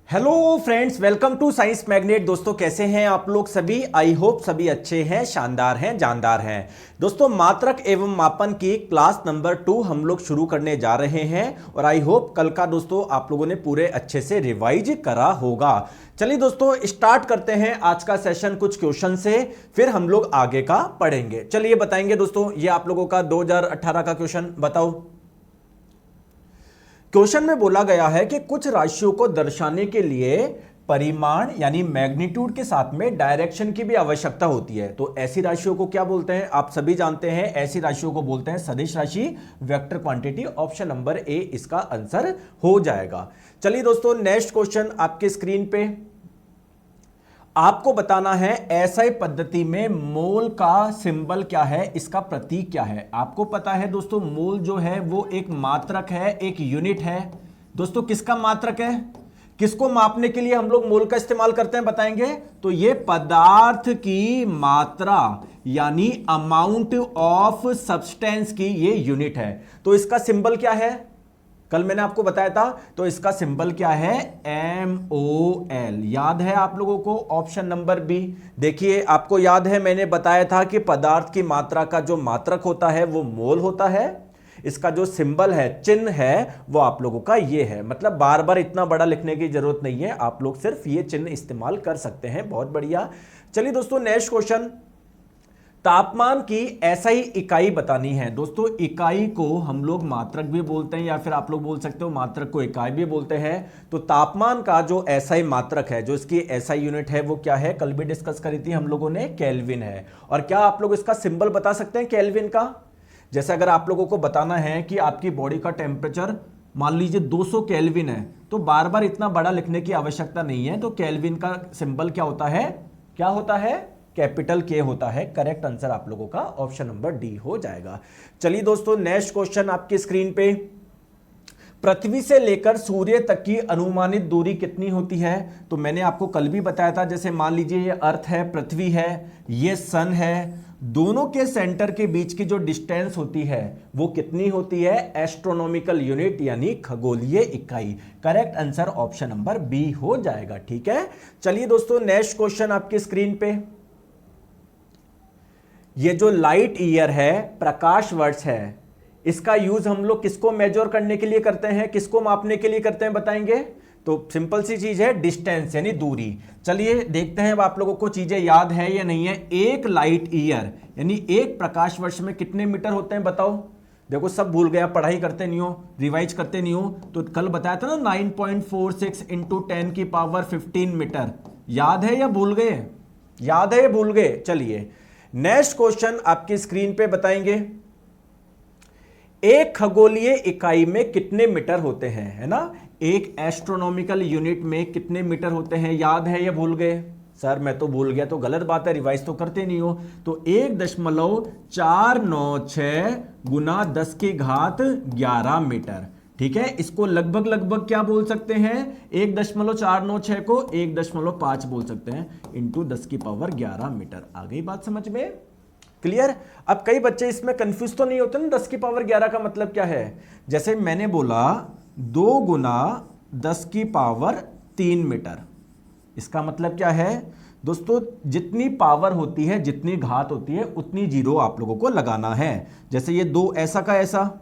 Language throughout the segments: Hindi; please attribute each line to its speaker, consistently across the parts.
Speaker 1: Hello friends, welcome to Science Magnet. दोस्तों कैसे हैं आप लोग सभी? आई होप सभी अच्छे हैं, शानदार हैं, जानदार हैं। दोस्तों मात्रक एवं मापन की क्लास नंबर 2 हम लोग शुरू करने जा रहे हैं और आई होप कल का दोस्तों आप लोगों ने पूरे अच्छे से रिवाइज करा होगा। चलिए दोस्तों स्टार्ट करते हैं आज का सेशन कुछ क्वेश्चन से, फिर हम लोग आगे का पढ़ेंगे। चलिए बताएंगे दोस्तों, ये आप लोगों का 2018 का क्वेश्चन बताओ। क्वेश्चन में बोला गया है कि कुछ राशियों को दर्शाने के लिए परिमाण यानी मैग्नीट्यूड के साथ में डायरेक्शन की भी आवश्यकता होती है। तो ऐसी राशियों को क्या बोलते हैं? आप सभी जानते हैं, ऐसी राशियों को बोलते हैं सदिश राशि, vector quantity. Option number A इसका आंसर हो जाएगा। चलिए दोस्तों नेक्स्ट क्वेश्चन आपके स्क्रीन पे। आपको बताना है एसआई पद्धति में मोल का सिंबल क्या है, इसका प्रतीक क्या है। आपको पता है दोस्तों मोल जो है वो एक मात्रक है, एक यूनिट है। दोस्तों किसका मात्रक है? किसको मापने के लिए हम लोग मोल का इस्तेमाल करते हैं बताएंगे? तो ये पदार्थ की मात्रा यानी अमाउंट ऑफ सब्सटेंस की ये यूनिट है। तो इसका सिंबल क्या है? कल मैंने आपको बताया था। तो इसका सिंबल क्या है? MOL। याद है आप लोगों को? Option number B. देखिए आपको याद है मैंने बताया था कि पदार्थ की मात्रा का जो मात्रक होता है वो मोल होता है। इसका जो सिंबल है, चिन्ह है, वो आप लोगों का ये है। मतलब बार बार इतना बड़ा लिखने की जरूरत नहीं है, आप लोग सिर्फ ये चिन्ह इस्तेमाल कर सकते हैं। बहुत बढ़िया। चलिए दोस्तों नेक्स्ट क्वेश्चन। तापमान की ऐसा ही इकाई बतानी है। दोस्तों इकाई को हम लोग मात्रक भी बोलते हैं या फिर आप लोग बोल सकते हो मात्रक को इकाई भी बोलते हैं। तो तापमान का जो एसआई मात्रक है, जो इसकी एसआई यूनिट है, वो क्या है? कल भी डिस्कस करी थी हम लोगों ने, केल्विन है। और क्या आप लोग इसका सिंबल बता सकते हैं केल्विन का? जैसे अगर आप लोगों को बताना है कि आपकी बॉडी का टेम्परेचर मान लीजिए 200 केल्विन है, तो बार बार इतना बड़ा लिखने की आवश्यकता नहीं है। तो केल्विन का सिंबल क्या होता है? क्या होता है? कैपिटल के होता है। करेक्ट आंसर आप लोगों का ऑप्शन नंबर डी हो जाएगा। चलिए दोस्तों नेक्स्ट क्वेश्चन आपकी स्क्रीन पे। पृथ्वी से लेकर सूर्य तक की अनुमानित दूरी कितनी होती है? तो मैंने आपको कल भी बताया था। जैसे मान लीजिए ये अर्थ है, पृथ्वी है, ये सन है, दोनों के सेंटर के बीच की जो डिस्टेंस होती है वो कितनी होती है? एस्ट्रोनॉमिकल यूनिट यानी खगोलीय इकाई। Correct answer option number B हो जाएगा। ठीक है। चलिए दोस्तों नेक्स्ट क्वेश्चन आपकी स्क्रीन पे। ये जो लाइट ईयर है, प्रकाश वर्ष है, इसका यूज हम लोग किसको मेजर करने के लिए करते हैं, किसको मापने के लिए करते हैं बताएंगे? तो सिंपल सी चीज है, डिस्टेंस यानी दूरी। चलिए देखते हैं अब आप लोगों को चीजें याद है या नहीं है। एक लाइट ईयर यानी एक प्रकाश वर्ष में कितने मीटर होते हैं बताओ? देखो सब भूल गया, पढ़ाई करते नहीं हो, रिवाइज करते नहीं हो। तो कल बताया था ना 9.46 इंटू 10 की पावर 15 मीटर। याद है या भूल गए? याद है या भूल गए? चलिए नेक्स्ट क्वेश्चन आपकी स्क्रीन पे बताएंगे। एक खगोलीय इकाई में कितने मीटर होते हैं, है ना? एक एस्ट्रोनॉमिकल यूनिट में कितने मीटर होते हैं? याद है या भूल गए? सर मैं तो भूल गया, तो गलत बात है, रिवाइज तो करते नहीं हो। तो 1.496 गुना 10 की घात 11 मीटर। ठीक है। इसको लगभग लगभग क्या बोल सकते हैं? 1.496 को 1.5 बोल सकते हैं इंटू 10 की पावर 11 मीटर। आ गई बात समझ में? क्लियर? अब कई बच्चे इसमें कंफ्यूज तो नहीं होते ना, 10 की पावर 11 का मतलब क्या है? जैसे मैंने बोला 2 गुना 10 की पावर 3 मीटर, इसका मतलब क्या है? दोस्तों जितनी पावर होती है, जितनी घात होती है, उतनी जीरो आप लोगों को लगाना है। जैसे ये 2 ऐसा का ऐसा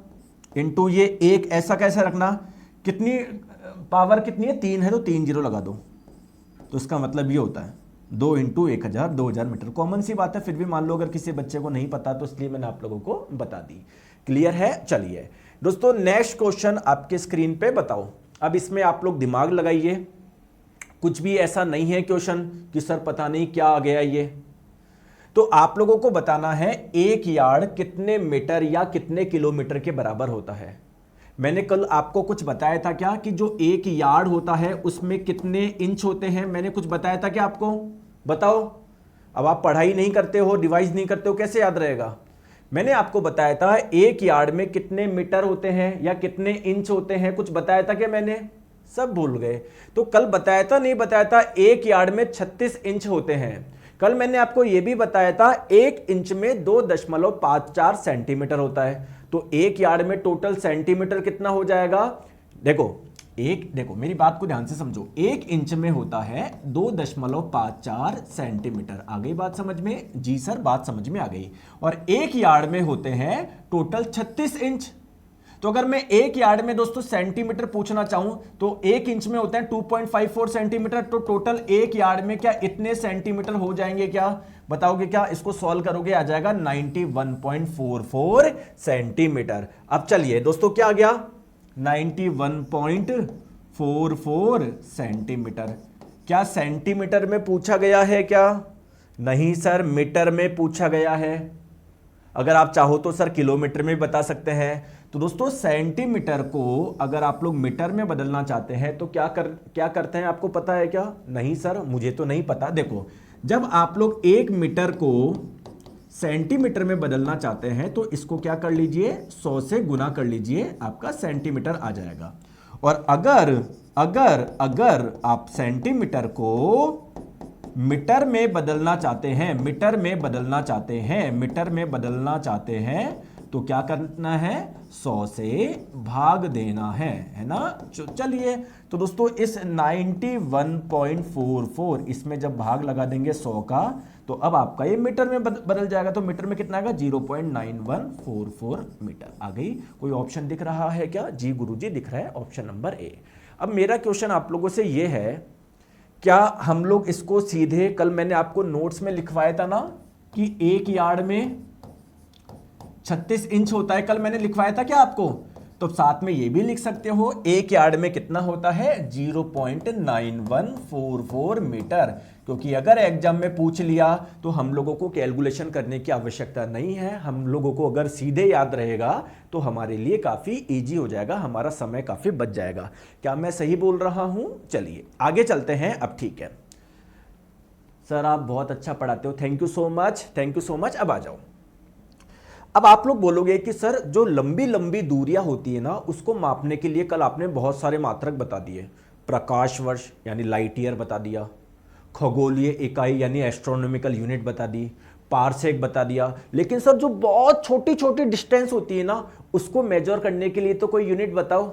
Speaker 1: इंटू ये 1 ऐसा कैसा रखना। कितनी पावर कितनी है? 3 है, तो 3 जीरो लगा दो। तो इसका मतलब ये होता है 2 इंटू 1000, 2000 मीटर। कॉमन सी बात है, फिर भी मान लो अगर किसी बच्चे को नहीं पता तो इसलिए मैंने आप लोगों को बता दी। क्लियर है? चलिए दोस्तों नेक्स्ट क्वेश्चन आपके स्क्रीन पे बताओ। अब इसमें आप लोग दिमाग लगाइए, कुछ भी ऐसा नहीं है क्वेश्चन कि सर पता नहीं क्या आ गया ये। तो आप लोगों को बताना है एक यार्ड कितने मीटर या कितने किलोमीटर के बराबर होता है। मैंने कल आपको कुछ बताया था क्या कि जो एक यार्ड होता है उसमें कितने इंच होते हैं? मैंने कुछ बताया था क्या आपको? बताओ। अब आप पढ़ाई नहीं करते हो, रिवाइज नहीं करते हो, कैसे याद रहेगा? मैंने आपको बताया था एक यार्ड में कितने मीटर होते हैं या कितने इंच होते हैं, कुछ बताया था क्या मैंने? सब भूल गए। तो कल बताया था नहीं बताया था? एक यार्ड में 36 इंच होते हैं। कल मैंने आपको यह भी बताया था 1 इंच में 2.54 सेंटीमीटर होता है। तो एक यार्ड में टोटल सेंटीमीटर कितना हो जाएगा? देखो एक, देखो मेरी बात को ध्यान से समझो, 1 इंच में होता है 2.54 सेंटीमीटर। आ गई बात समझ में? जी सर, बात समझ में आ गई। और 1 यार्ड में होते हैं टोटल 36 इंच। तो अगर मैं 1 यार्ड में दोस्तों सेंटीमीटर पूछना चाहूं तो 1 इंच में होते हैं 2.54 सेंटीमीटर। तो टोटल 1 यार्ड में क्या इतने सेंटीमीटर हो जाएंगे? क्या बताओगे? क्या इसको सॉल्व करोगे? आ जाएगा 91.44 सेंटीमीटर। अब चलिए दोस्तों, क्या आ गया? 91.44 सेंटीमीटर। क्या सेंटीमीटर में पूछा गया है क्या? नहीं सर, मीटर में पूछा गया है। अगर आप चाहो तो सर किलोमीटर में बता सकते हैं। तो दोस्तों सेंटीमीटर को अगर आप लोग मीटर में बदलना चाहते हैं तो क्या करते हैं, आपको पता है क्या? नहीं सर, मुझे तो नहीं पता। देखो, जब आप लोग 1 मीटर को सेंटीमीटर में बदलना चाहते हैं तो इसको क्या कर लीजिए, 100 से गुना कर लीजिए, आपका सेंटीमीटर आ जाएगा। और अगर अगर अगर आप सेंटीमीटर को मीटर में बदलना चाहते हैं, मीटर में बदलना चाहते हैं तो क्या करना है? 100 से भाग देना है ना? चलिए, तो दोस्तों इस 91.44 इसमें जब भाग लगा देंगे 100 का तो अब आपका ये मीटर में बदल जाएगा। तो मीटर में कितना आएगा? 0.9144 मीटर। आ गई? कोई ऑप्शन दिख रहा है क्या? जी गुरुजी, दिख रहा है ऑप्शन नंबर ए। अब मेरा क्वेश्चन आप लोगों से ये है, क्या हम लोग इसको सीधे, कल मैंने आपको नोट्स में लिखवाया था ना कि 1 यार्ड में 36 इंच होता है, कल मैंने लिखवाया था क्या आपको? तो साथ में ये भी लिख सकते हो 1 यार्ड में कितना होता है? 0.9144 मीटर। क्योंकि अगर एग्जाम में पूछ लिया तो हम लोगों को कैलकुलेशन करने की आवश्यकता नहीं है। हम लोगों को अगर सीधे याद रहेगा तो हमारे लिए काफी इजी हो जाएगा, हमारा समय काफी बच जाएगा। क्या मैं सही बोल रहा हूं? चलिए आगे चलते हैं। अब ठीक है सर, आप बहुत अच्छा पढ़ाते हो, thank you so much, thank you so much. अब आ जाओ। अब आप लोग बोलोगे कि सर जो लंबी लंबी दूरियां होती है ना, उसको मापने के लिए कल आपने बहुत सारे मात्रक बता दिए। प्रकाश वर्ष यानी लाइट ईयर बता दिया, खगोलीय इकाई यानी एस्ट्रोनॉमिकल यूनिट बता दी, पारसेक बता दिया। लेकिन सर जो बहुत छोटी छोटी डिस्टेंस होती है ना, उसको मेजर करने के लिए तो कोई यूनिट बताओ।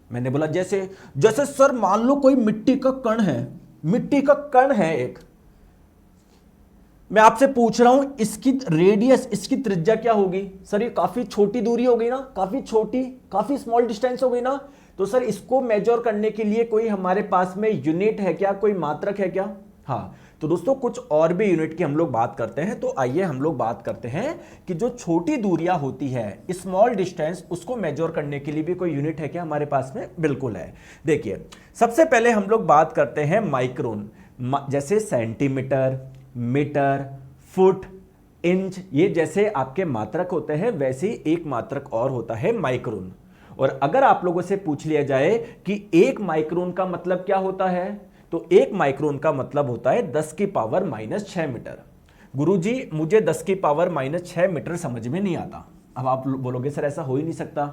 Speaker 1: मैंने बोला जैसे जैसे सर मान लो कोई मिट्टी का कण है, मिट्टी का कण है एक, मैं आपसे पूछ रहा हूं इसकी रेडियस, इसकी त्रिज्या क्या होगी? सर ये काफी छोटी दूरी हो गई ना, काफी छोटी, काफी स्मॉल डिस्टेंस हो गई ना। तो सर इसको मेजर करने के लिए कोई हमारे पास में यूनिट है क्या, कोई मात्रक है क्या? हाँ, तो दोस्तों कुछ और भी यूनिट की हम लोग बात करते हैं। तो आइए हम लोग बात करते हैं कि जो छोटी दूरियां होती है, स्मॉल डिस्टेंस, उसको मेजर करने के लिए भी कोई यूनिट है क्या हमारे पास में? बिल्कुल है। देखिए सबसे पहले हम लोग बात करते हैं माइक्रोन। जैसे सेंटीमीटर, मीटर, फुट, इंच, ये जैसे आपके मात्रक होते हैं वैसे ही एक मात्रक और होता है माइक्रोन। और अगर आप लोगों से पूछ लिया जाए कि 1 माइक्रोन का मतलब क्या होता है, तो 1 माइक्रोन का मतलब होता है 10 की पावर -6 मीटर। गुरुजी मुझे 10 की पावर -6 मीटर समझ में नहीं आता। अब आप बोलोगे सर ऐसा हो ही नहीं सकता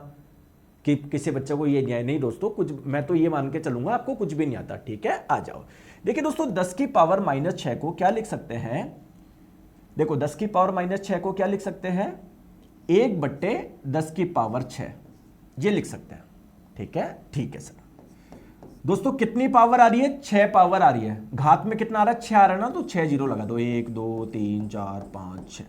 Speaker 1: कि किसी बच्चे को ये न्याय नहीं। दोस्तों कुछ, मैं तो ये मान के चलूंगा आपको कुछ भी नहीं आता। ठीक है, आ जाओ। देखिए दोस्तों 10 की पावर -6 को क्या लिख सकते हैं? देखो 10 की पावर -6 को क्या लिख सकते हैं? 1/10 की पावर 6, ये लिख सकते हैं। ठीक है, ठीक है सर। दोस्तों कितनी पावर आ रही है? 6 पावर आ रही है। घात में कितना आ रहा है? 6 आ रहा है ना, तो 6 जीरो लगा दो। 1 2 3 4 5 6,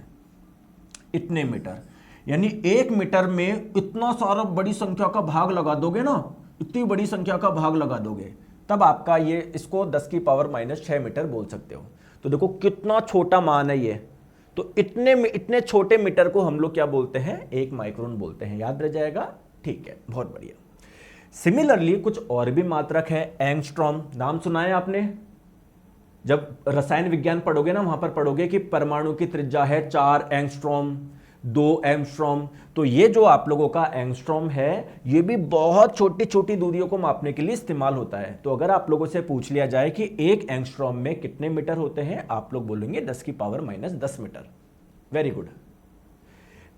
Speaker 1: इतने मीटर। यानी 1 मीटर में इतना सारा बड़ी संख्या का भाग लगा दोगे ना, इतनी बड़ी संख्या का भाग लगा दोगे, तब आपका ये, इसको 10 की पावर -6 मीटर बोल सकते हो। तो देखो कितना छोटा मान है ये। तो इतने छोटे मीटर को हम लोग क्या बोलते हैं? 1 माइक्रोन बोलते हैं। याद रह जाएगा? ठीक है, बहुत बढ़िया। सिमिलरली कुछ और भी मात्रक है। एंगस्ट्रॉम, नाम सुना है आपने? जब रसायन विज्ञान पढ़ोगे ना, वहां पर पढ़ोगे कि परमाणु की त्रिज्या है 4 एंगस्ट्रॉम, 2 एंगस्ट्रॉम। तो ये जो आप लोगों का एंगस्ट्रॉम है, ये भी बहुत छोटी छोटी दूरियों को मापने के लिए इस्तेमाल होता है। तो अगर आप लोगों से पूछ लिया जाए कि 1 एंगस्ट्रॉम में कितने मीटर होते हैं, आप लोग बोलेंगे 10 की पावर -10 मीटर। Very good.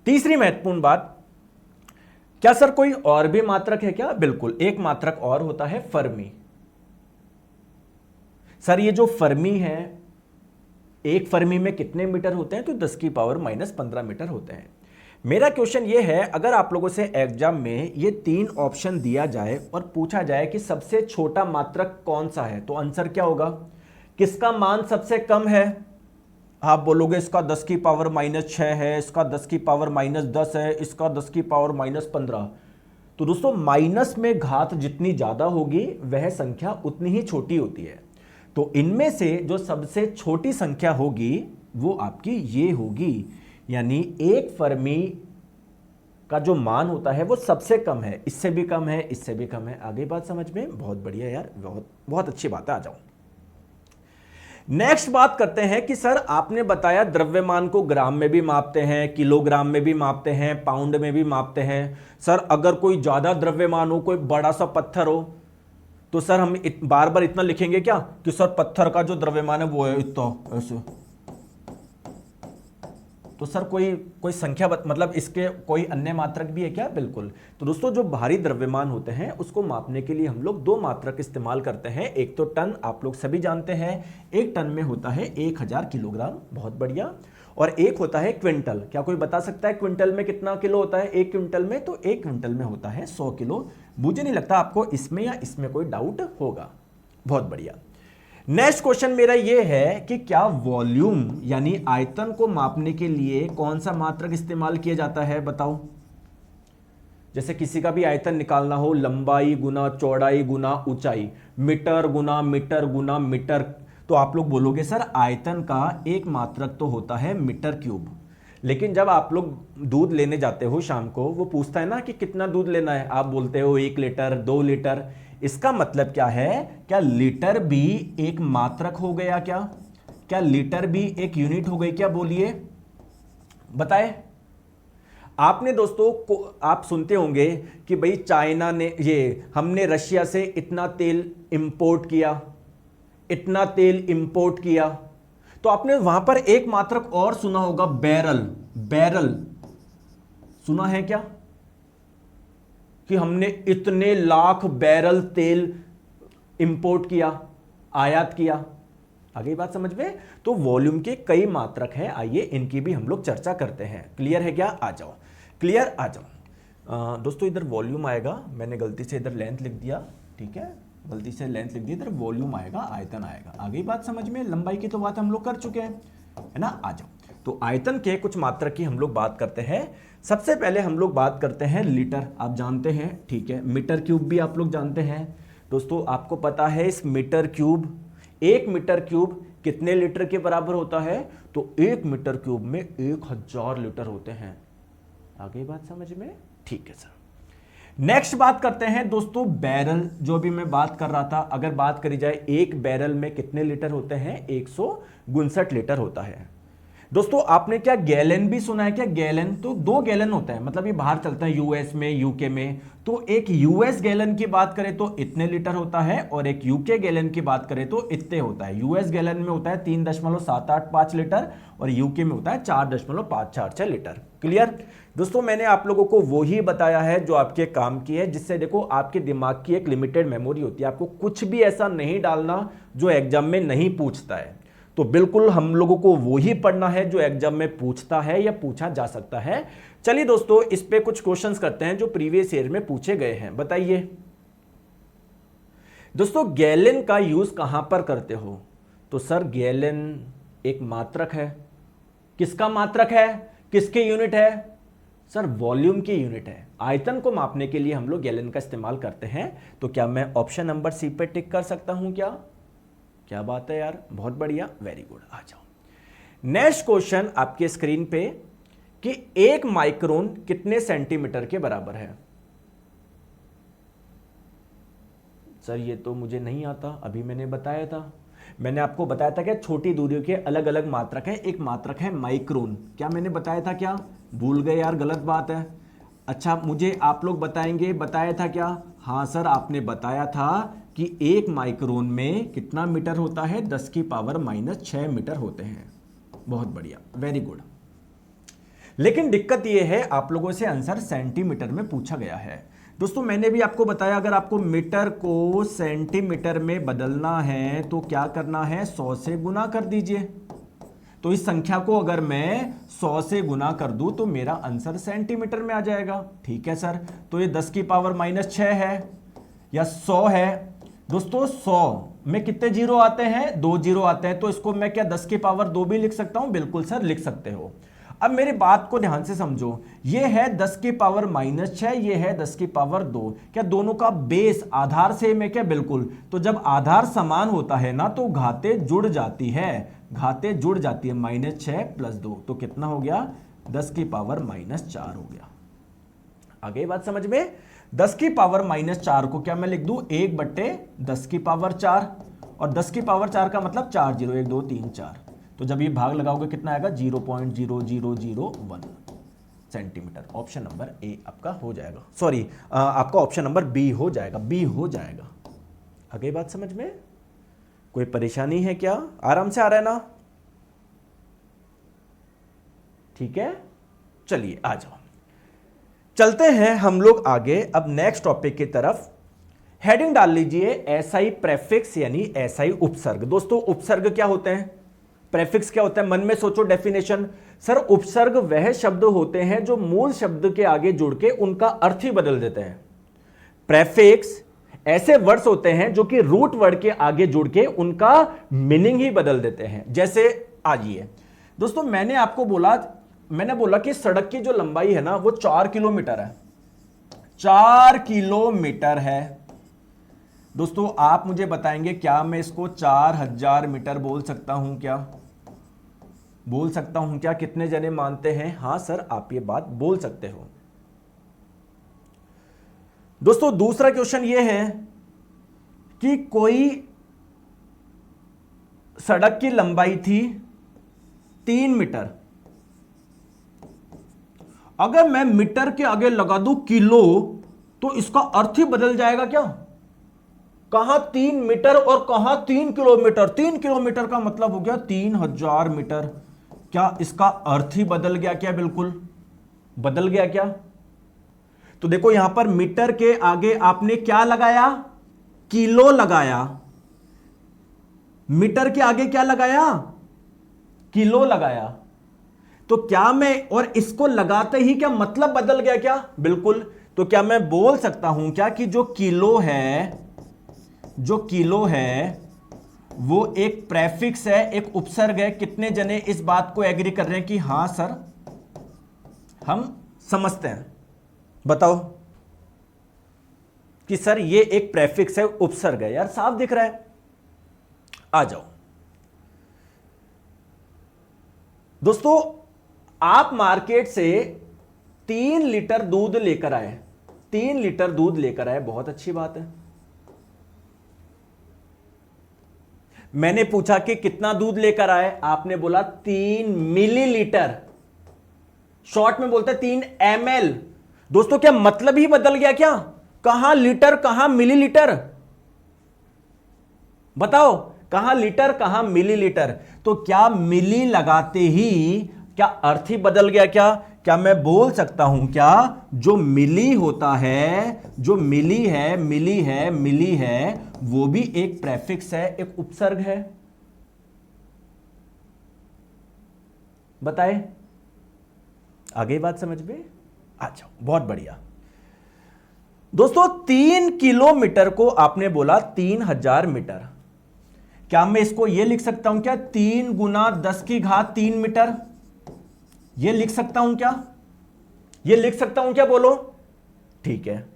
Speaker 1: तीसरी महत्वपूर्ण बात, क्या सर कोई और भी मात्रक है क्या? बिल्कुल, एक मात्रक और होता है फर्मी। सर ये जो फर्मी है, एक फर्मी में कितने मीटर होते हैं? तो 10 की पावर -15 मीटर होते हैं। मेरा क्वेश्चन ये है, अगर आप लोगों से एग्जाम में ये 3 ऑप्शन दिया जाए और पूछा जाए कि सबसे छोटा मात्रक कौन सा है, तो आंसर क्या होगा? किसका मान सबसे कम है? आप बोलोगे इसका 10 की पावर -6 है, इसका 10 की पावर -10 है, इसका 10 की पावर -15। तो दोस्तों माइनस में घात जितनी ज्यादा होगी वह संख्या उतनी ही छोटी होती है। तो इनमें से जो सबसे छोटी संख्या होगी वो आपकी ये होगी, यानी 1 फर्मी का जो मान होता है वो सबसे कम है, इससे भी कम है, इससे भी कम है। आगे बात समझ में? बहुत बढ़िया यार, बहुत बहुत अच्छी बात है। आ जाओ नेक्स्ट बात करते हैं कि सर आपने बताया द्रव्यमान को ग्राम में भी मापते हैं, किलोग्राम में भी मापते हैं, पाउंड में भी मापते हैं। सर अगर कोई ज्यादा द्रव्यमान हो, कोई बड़ा सा पत्थर हो, तो सर हम बार बार इतना लिखेंगे क्या कि सर पत्थर का जो द्रव्यमान है वो है इतना, ऐसे? तो सर कोई संख्या मतलब इसके कोई अन्य मात्रक भी है क्या? बिल्कुल। तो दोस्तों जो भारी द्रव्यमान होते हैं उसको मापने के लिए हम लोग 2 मात्रक इस्तेमाल करते हैं। एक तो टन, आप लोग सभी जानते हैं, एक टन में होता है 1000 किलोग्राम, बहुत बढ़िया। और एक होता है क्विंटल। क्या कोई बता सकता है क्विंटल में कितना किलो होता है? 1 क्विंटल में, तो 1 क्विंटल में होता है 100 किलो। मुझे नहीं लगता आपको इसमें या इसमें कोई डाउट होगा। बहुत बढ़िया। नेक्स्ट क्वेश्चन मेरा यह है कि क्या वॉल्यूम यानी आयतन को मापने के लिए कौन सा मात्रक इस्तेमाल किया जाता है? बताओ। जैसे किसी का भी आयतन निकालना हो, लंबाई गुना चौड़ाई गुना ऊंचाई, मीटर गुना मीटर गुना मीटर, तो आप लोग बोलोगे सर आयतन का एक मात्रक तो होता है मीटर क्यूब। लेकिन जब आप लोग दूध लेने जाते हो शाम को, वो पूछता है ना कि कितना दूध लेना है, आप बोलते हो 1 लीटर 2 लीटर। इसका मतलब क्या है? क्या लीटर भी एक मात्रक हो गया? क्या लीटर भी एक यूनिट हो गई क्या? बोलिए, बताए। आपने दोस्तों को आप सुनते होंगे कि भाई चाइना ने हमने रशिया से इतना तेल इंपोर्ट किया, इतना तेल इंपोर्ट किया। तो आपने वहां पर एक मात्रक और सुना होगा, बैरल। बैरल सुना है क्या? कि हमने इतने लाख बैरल तेल इंपोर्ट किया, आयात किया। आगे बात समझ में? तो वॉल्यूम के कई मात्रक हैं, आइए इनकी भी हम लोग चर्चा करते हैं। क्लियर है क्या? आ जाओ, क्लियर, आ जाओ। दोस्तों इधर वॉल्यूम आएगा, मैंने गलती से इधर लेंथ लिख दिया, ठीक है, गलती से लेंथ लिख दी, इधर वॉल्यूम आएगा, आयतन आएगा। आगे बात समझ में? लंबाई की तो बात हम लोग कर चुके हैं, है ना? आ जाओ। तो आयतन के कुछ मात्रक की हम लोग बात करते हैं। सबसे पहले हम लोग बात करते हैं लीटर, आप जानते हैं, ठीक है। मीटर क्यूब भी आप लोग जानते हैं। दोस्तों आपको पता है इस मीटर क्यूब, 1 मीटर क्यूब कितने लीटर के बराबर होता है? तो 1 मीटर क्यूब में 1000 लीटर होते हैं। आगे बात समझ में? ठीक है सर। नेक्स्ट बात करते हैं दोस्तों बैरल, जो भी मैं बात कर रहा था। अगर बात करी जाए एक बैरल में कितने लीटर होते हैं? 159 लीटर होता है। दोस्तों आपने क्या गैलन भी सुना है क्या? गैलन तो 2 गैलन होता है, मतलब ये बाहर चलता है यूएस में, यूके में। तो एक यूएस गैलन की बात करें तो इतने लीटर होता है, और एक यूके गैलन की बात करें तो इतने होता है। यूएस गैलन में होता है 3.785 लीटर और यूके में होता है 4.546 लीटर। क्लियर? दोस्तों मैंने आप लोगों को वो ही बताया है जो आपके काम की है, जिससे देखो आपके दिमाग की एक लिमिटेड मेमोरी होती है। आपको कुछ भी ऐसा नहीं डालना जो एग्जाम में नहीं पूछता है। तो बिल्कुल हम लोगों को वो ही पढ़ना है जो एग्जाम में पूछता है या पूछा जा सकता है। चलिए दोस्तों इस पे कुछ क्वेश्चंस करते हैं जो प्रीवियस ईयर में पूछे गए हैं। बताइए दोस्तों गैलन का यूज कहां पर करते हो? तो सर गैलन एक मात्रक है। किसका मात्रक है? किसके यूनिट है? सर वॉल्यूम की यूनिट है। आयतन को मापने के लिए हम लोग गैलन का इस्तेमाल करते हैं। तो क्या मैं ऑप्शन नंबर सी पे टिक कर सकता हूं? क्या बात है यार, बहुत बढ़िया, वेरी गुड। आ जाओ नेक्स्ट क्वेश्चन आपके स्क्रीन पे कि 1 माइक्रोन कितने सेंटीमीटर के बराबर है? सर ये तो मुझे नहीं आता, अभी मैंने बताया था। मैंने आपको बताया था कि छोटी दूरियों के अलग अलग मात्रक हैं। एक मात्रक है माइक्रोन। क्या मैंने बताया था? क्या भूल गए यार, गलत बात है। अच्छा मुझे आप लोग बताएंगे, बताया था क्या? हाँ सर आपने बताया था कि 1 माइक्रोन में कितना मीटर होता है? 10 की पावर -6 मीटर होते हैं। बहुत बढ़िया, वेरी गुड। लेकिन दिक्कत यह है आप लोगों से आंसर सेंटीमीटर में पूछा गया है। दोस्तों मैंने भी आपको बताया अगर आपको मीटर को सेंटीमीटर में बदलना है तो क्या करना है? 100 से गुना कर दीजिए। तो इस संख्या को अगर मैं 100 से गुना कर दूं तो मेरा आंसर सेंटीमीटर में आ जाएगा। ठीक है सर, तो ये 10 की पावर -6 है या 100 है। दोस्तों 100 में कितने जीरो आते हैं? 2 जीरो आते हैं, तो इसको मैं क्या 10 की पावर 2 भी लिख सकता हूं? बिल्कुल सर लिख सकते हो। अब मेरी बात को ध्यान से समझो, ये है 10 की पावर -6, ये है 10 की पावर 2। क्या दोनों का बेस आधार सेम है क्या? बिल्कुल। तो जब आधार समान होता है ना तो घातें जुड़ जाती है, घातें जुड़ जाती है। -6 + 2 तो कितना हो गया? 10 की पावर -4 हो गया। आगे बात समझ में? 10 की पावर -4 को क्या मैं लिख दूं? 1/10 की पावर 4, और 10 की पावर 4 का मतलब 4 जीरो, 1 2 3 4। तो जब ये भाग लगाओगे कितना आएगा? 0.0001 सेंटीमीटर। ऑप्शन नंबर ए आपका हो जाएगा, सॉरी आपका ऑप्शन नंबर बी हो जाएगा, बी हो जाएगा। आगे बात समझ में? कोई परेशानी है क्या? आराम से आ रहा है ना? ठीक है, चलिए आ जाओ, चलते हैं हम लोग आगे अब नेक्स्ट टॉपिक की तरफ। हेडिंग डाल लीजिए एसआई प्रेफिक्स यानी एसआई उपसर्ग। दोस्तों उपसर्ग क्या होते हैं? प्रेफिक्स क्या होता है? मन में सोचो डेफिनेशन। सर उपसर्ग वह शब्द होते हैं जो मूल शब्द के आगे जुड़ के उनका अर्थ ही बदल देते हैं। प्रेफिक्स ऐसे वर्ड्स होते हैं जो कि रूट वर्ड के आगे जुड़ के उनका मीनिंग ही बदल देते हैं। जैसे आइए दोस्तों, मैंने बोला कि सड़क की जो लंबाई है ना वो 4 किलोमीटर है, 4 किलोमीटर है। दोस्तों आप मुझे बताएंगे क्या मैं इसको 4000 मीटर बोल सकता हूं क्या? बोल सकता हूं क्या? कितने जने मानते हैं? हां सर आप ये बात बोल सकते हो। दोस्तों दूसरा क्वेश्चन ये है कि कोई सड़क की लंबाई थी 3 मीटर, अगर मैं मीटर के आगे लगा दूं किलो तो इसका अर्थ ही बदल जाएगा क्या? कहां 3 मीटर और कहां 3 किलोमीटर? 3 किलोमीटर का मतलब हो गया 3000 मीटर। क्या इसका अर्थ ही बदल गया क्या? बिल्कुल बदल गया क्या? तो देखो यहां पर मीटर के आगे आपने क्या लगाया? किलो लगाया। मीटर के आगे क्या लगाया? किलो लगाया। तो क्या मैं, और इसको लगाते ही क्या मतलब बदल गया क्या? बिल्कुल। तो क्या मैं बोल सकता हूं क्या कि जो किलो है वो एक प्रेफिक्स है, एक उपसर्ग है? कितने जने इस बात को एग्री कर रहे हैं कि हां सर हम समझते हैं? बताओ कि सर ये एक प्रेफिक्स है, उपसर्ग है। यार साफ दिख रहा है। आ जाओ दोस्तों, आप मार्केट से 3 लीटर दूध लेकर आए, 3 लीटर दूध लेकर आए, बहुत अच्छी बात है। मैंने पूछा कि कितना दूध लेकर आए, आपने बोला 3 मिलीलीटर, शॉर्ट में बोलते हैं 3 ml। दोस्तों क्या मतलब ही बदल गया क्या? कहां लीटर कहां मिलीलीटर? बताओ कहां लीटर कहां मिलीलीटर? तो क्या मिली लगाते ही क्या अर्थ ही बदल गया क्या? क्या मैं बोल सकता हूं क्या जो मिली होता है, जो मिली है वो भी एक प्रेफिक्स है, एक उपसर्ग है? बताए? आगे बात समझ में? अच्छा बहुत बढ़िया। दोस्तों 3 किलोमीटर को आपने बोला 3000 मीटर। क्या मैं इसको यह लिख सकता हूं क्या 3 गुना 10 की घात 3 मीटर? यह लिख सकता हूं क्या? यह लिख सकता हूं क्या? बोलो। ठीक है।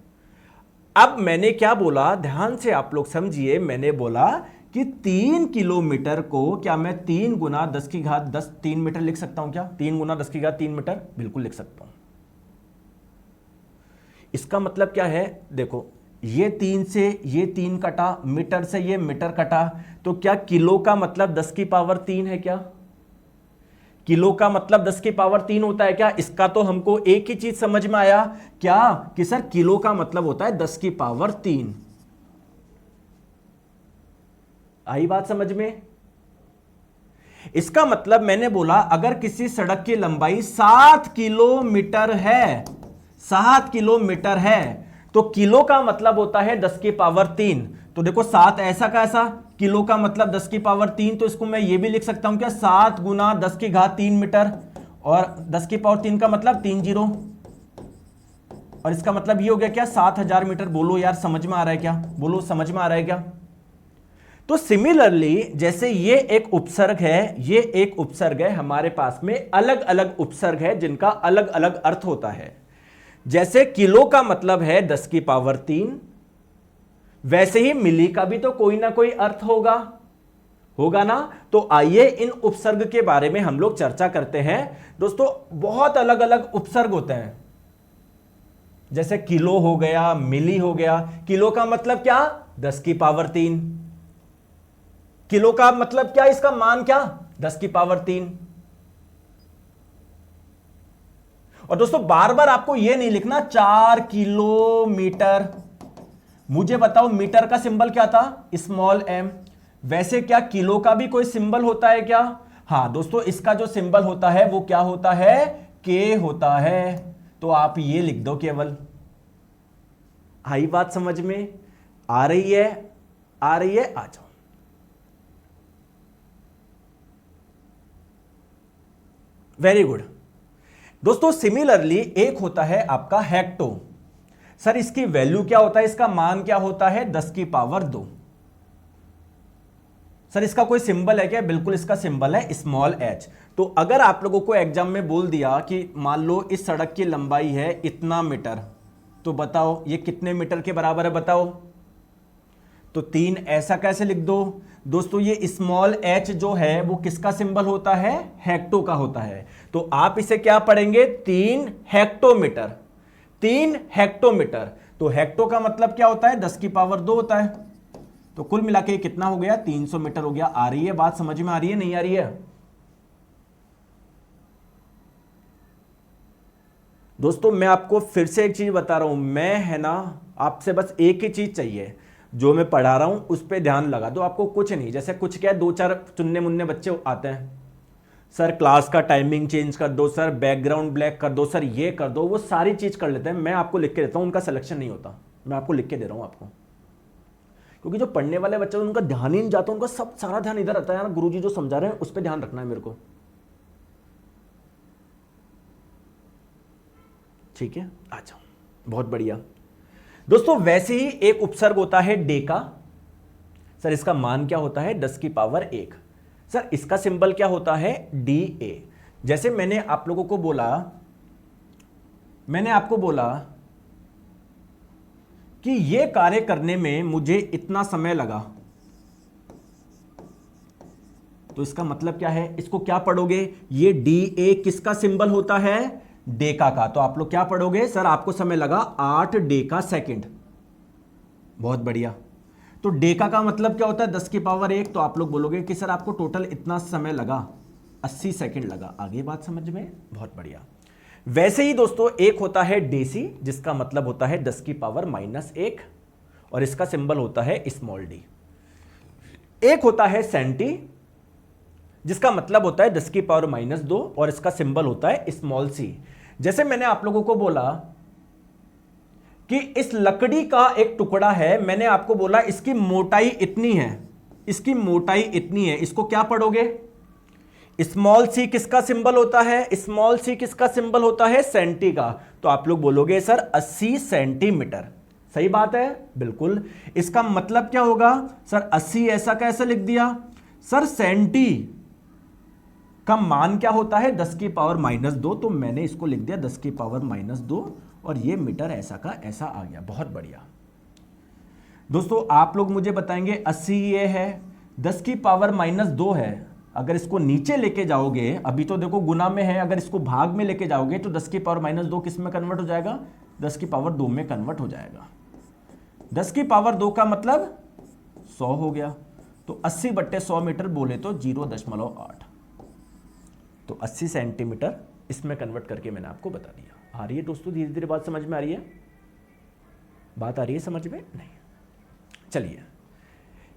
Speaker 1: अब मैंने क्या बोला, ध्यान से आप लोग समझिए। मैंने बोला कि 3 किलोमीटर को क्या मैं 3 गुना 10 की घात 10 3 मीटर लिख सकता हूं क्या? 3 गुना 10 की घात 3 मीटर बिल्कुल लिख सकता हूं। इसका मतलब क्या है? देखो ये 3 से ये 3 कटा, मीटर से ये मीटर कटा, तो क्या किलो का मतलब 10 की पावर 3 है क्या? किलो का मतलब 10 की पावर 3 होता है क्या? इसका तो हमको एक ही चीज समझ में आया क्या कि सर किलो का मतलब होता है 10 की पावर 3। आई बात समझ में? इसका मतलब मैंने बोला अगर किसी सड़क की लंबाई 7 किलोमीटर है, 7 किलोमीटर है, तो किलो का मतलब होता है 10 की पावर 3। तो देखो 7 ऐसा का ऐसा, किलो का मतलब 10 की पावर 3, तो इसको मैं ये भी लिख सकता हूं क्या, 7 गुना 10 की घात 3 मीटर, और 10 की पावर 3 का मतलब 3 जीरो, और इसका मतलब ये हो गया क्या, 7000 मीटर। बोलो यार समझ में आ रहा है क्या, बोलो समझ में आ रहा है क्या। तो सिमिलरली जैसे ये एक उपसर्ग है, ये एक उपसर्ग है, हमारे पास में अलग अलग उपसर्ग है जिनका अलग अलग अर्थ होता है। जैसे किलो का मतलब है 10 की पावर 3, वैसे ही मिली का भी तो कोई ना कोई अर्थ होगा, होगा ना। तो आइए इन उपसर्ग के बारे में हम लोग चर्चा करते हैं। दोस्तों बहुत अलग अलग उपसर्ग होते हैं, जैसे किलो हो गया, मिली हो गया। किलो का मतलब क्या, 10 की पावर 3। किलो का मतलब क्या, इसका मान क्या, 10 की पावर 3। और दोस्तों बार बार आपको यह नहीं लिखना 4 किलोमीटर। मुझे बताओ मीटर का सिंबल क्या था, स्मॉल m। वैसे क्या किलो का भी कोई सिंबल होता है क्या, हां दोस्तों इसका जो सिंबल होता है वो क्या होता है, k होता है। तो आप ये लिख दो केवल। आई बात समझ में आ रही है, आ रही है, आ जाओ। Very good. दोस्तों सिमिलरली एक होता है आपका हेक्टो। सर इसकी वैल्यू क्या होता है, इसका मान क्या होता है, 10 की पावर 2। सर इसका कोई सिंबल है क्या, बिल्कुल इसका सिंबल है स्मॉल h। तो अगर आप लोगों को एग्जाम में बोल दिया कि मान लो इस सड़क की लंबाई है इतना मीटर, तो बताओ ये कितने मीटर के बराबर है, बताओ। तो 3 ऐसा कैसे लिख दो दोस्तों, ये स्मॉल h जो है वो किसका सिंबल होता है, हेक्टो का होता है। तो आप इसे क्या पढ़ेंगे, 3 हेक्टोमीटर, 3 हेक्टोमीटर। तो हेक्टो का मतलब क्या होता है, 10 की पावर 2 होता है। तो कुल मिला के कितना हो गया, 300 मीटर हो गया। आ रही है बात समझ में, आ रही है नहीं आ रही है। दोस्तों मैं आपको फिर से एक चीज बता रहा हूं, मैं है ना आपसे बस एक ही चीज चाहिए, जो मैं पढ़ा रहा हूं उस पर ध्यान लगा दो। आपको कुछ नहीं, जैसे कुछ क्या है, 2-4 चुन्ने मुन्ने बच्चे आते हैं, सर क्लास का टाइमिंग चेंज कर दो, सर बैकग्राउंड ब्लैक कर दो, सर ये कर दो, वो सारी चीज कर लेते हैं। मैं आपको लिख के देता हूं, उनका सिलेक्शन नहीं होता, मैं आपको लिख के दे रहा हूं आपको। क्योंकि जो पढ़ने वाले बच्चे उनका ध्यान ही नहीं जाता, उनका सब सारा ध्यान इधर रहता है यार, गुरुजी जो समझा रहे हैं उस पर ध्यान रखना है मेरे को, ठीक है। आ जाओ, बहुत बढ़िया। दोस्तों वैसे ही एक उपसर्ग होता है डे का। सर इसका मान क्या होता है, 10 की पावर 1। सर इसका सिंबल क्या होता है, डी ए। जैसे मैंने आप लोगों को बोला, मैंने आपको बोला कि यह कार्य करने में मुझे इतना समय लगा, तो इसका मतलब क्या है, इसको क्या पढ़ोगे, ये डी ए किसका सिंबल होता है, डेका का। तो आप लोग क्या पढ़ोगे, सर आपको समय लगा 8 डेका सेकंड। बहुत बढ़िया। तो डेका का मतलब क्या होता है, 10 की पावर 1। तो आप लोग बोलोगे कि सर आपको टोटल इतना समय लगा, 80 सेकंड लगा। आगे बात समझ में, बहुत बढ़िया। वैसे ही दोस्तों एक होता है डेसी, जिसका मतलब होता है 10 की पावर -1, और इसका सिंबल होता है स्मॉल डी। एक होता है सेंटी, जिसका मतलब होता है 10 की पावर -2, और इसका सिंबल होता है स्मॉल सी। जैसे मैंने आप लोगों को बोला कि इस लकड़ी का एक टुकड़ा है, मैंने आपको बोला इसकी मोटाई इतनी है, इसकी मोटाई इतनी है, इसको क्या पढ़ोगे, स्मॉल सी किसका सिंबल होता है, स्मॉल सी किसका सिंबल होता है, सेंटी का। तो आप लोग बोलोगे सर 80 सेंटीमीटर। सही बात है, बिल्कुल। इसका मतलब क्या होगा, सर 80 ऐसा कैसे लिख दिया, सर सेंटी का मान क्या होता है, 10 की पावर -2। तो मैंने इसको लिख दिया 10 की पावर -2, और ये मीटर ऐसा का ऐसा आ गया। बहुत बढ़िया। दोस्तों आप लोग मुझे बताएंगे 80 ये है, 10 की पावर -2 है, अगर इसको नीचे लेके जाओगे, अभी तो देखो गुना में है, अगर इसको भाग में लेके जाओगे तो 10 की पावर -2 किस में कन्वर्ट हो जाएगा, 10 की पावर 2 में कन्वर्ट हो जाएगा। 10 की पावर 2 का मतलब 100 हो गया। तो 80/100 मीटर बोले तो 0.8। तो 80 सेंटीमीटर इसमें कन्वर्ट करके मैंने आपको बता दिया। आ रही है दोस्तों, धीरे धीरे बात समझ में आ रही है, बात आ रही है समझ में, नहीं। चलिए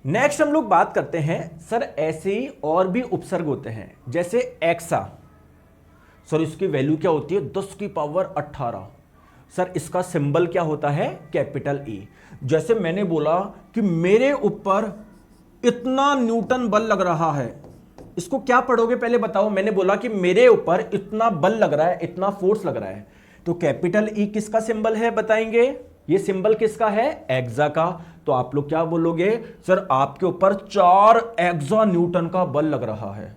Speaker 1: नेक्स्ट हम लोग बात करते हैं, सर ऐसे ही और भी उपसर्ग होते हैं, जैसे एक्सा। सर इसकी वैल्यू क्या होती है, 10 की पावर 18। सर इसका सिंबल क्या होता है, कैपिटल ई। जैसे मैंने बोला कि मेरे ऊपर इतना न्यूटन बल लग रहा है, इसको क्या पढ़ोगे पहले बताओ। मैंने बोला कि मेरे ऊपर इतना बल लग रहा है, इतना फोर्स लग रहा है, तो कैपिटल ई किसका सिंबल है बताएंगे? ये सिंबल किसका है? एक्सा का। तो आप लोग क्या बोलोगे? सर आपके ऊपर 4 एक्सा न्यूटन का बल लग रहा है।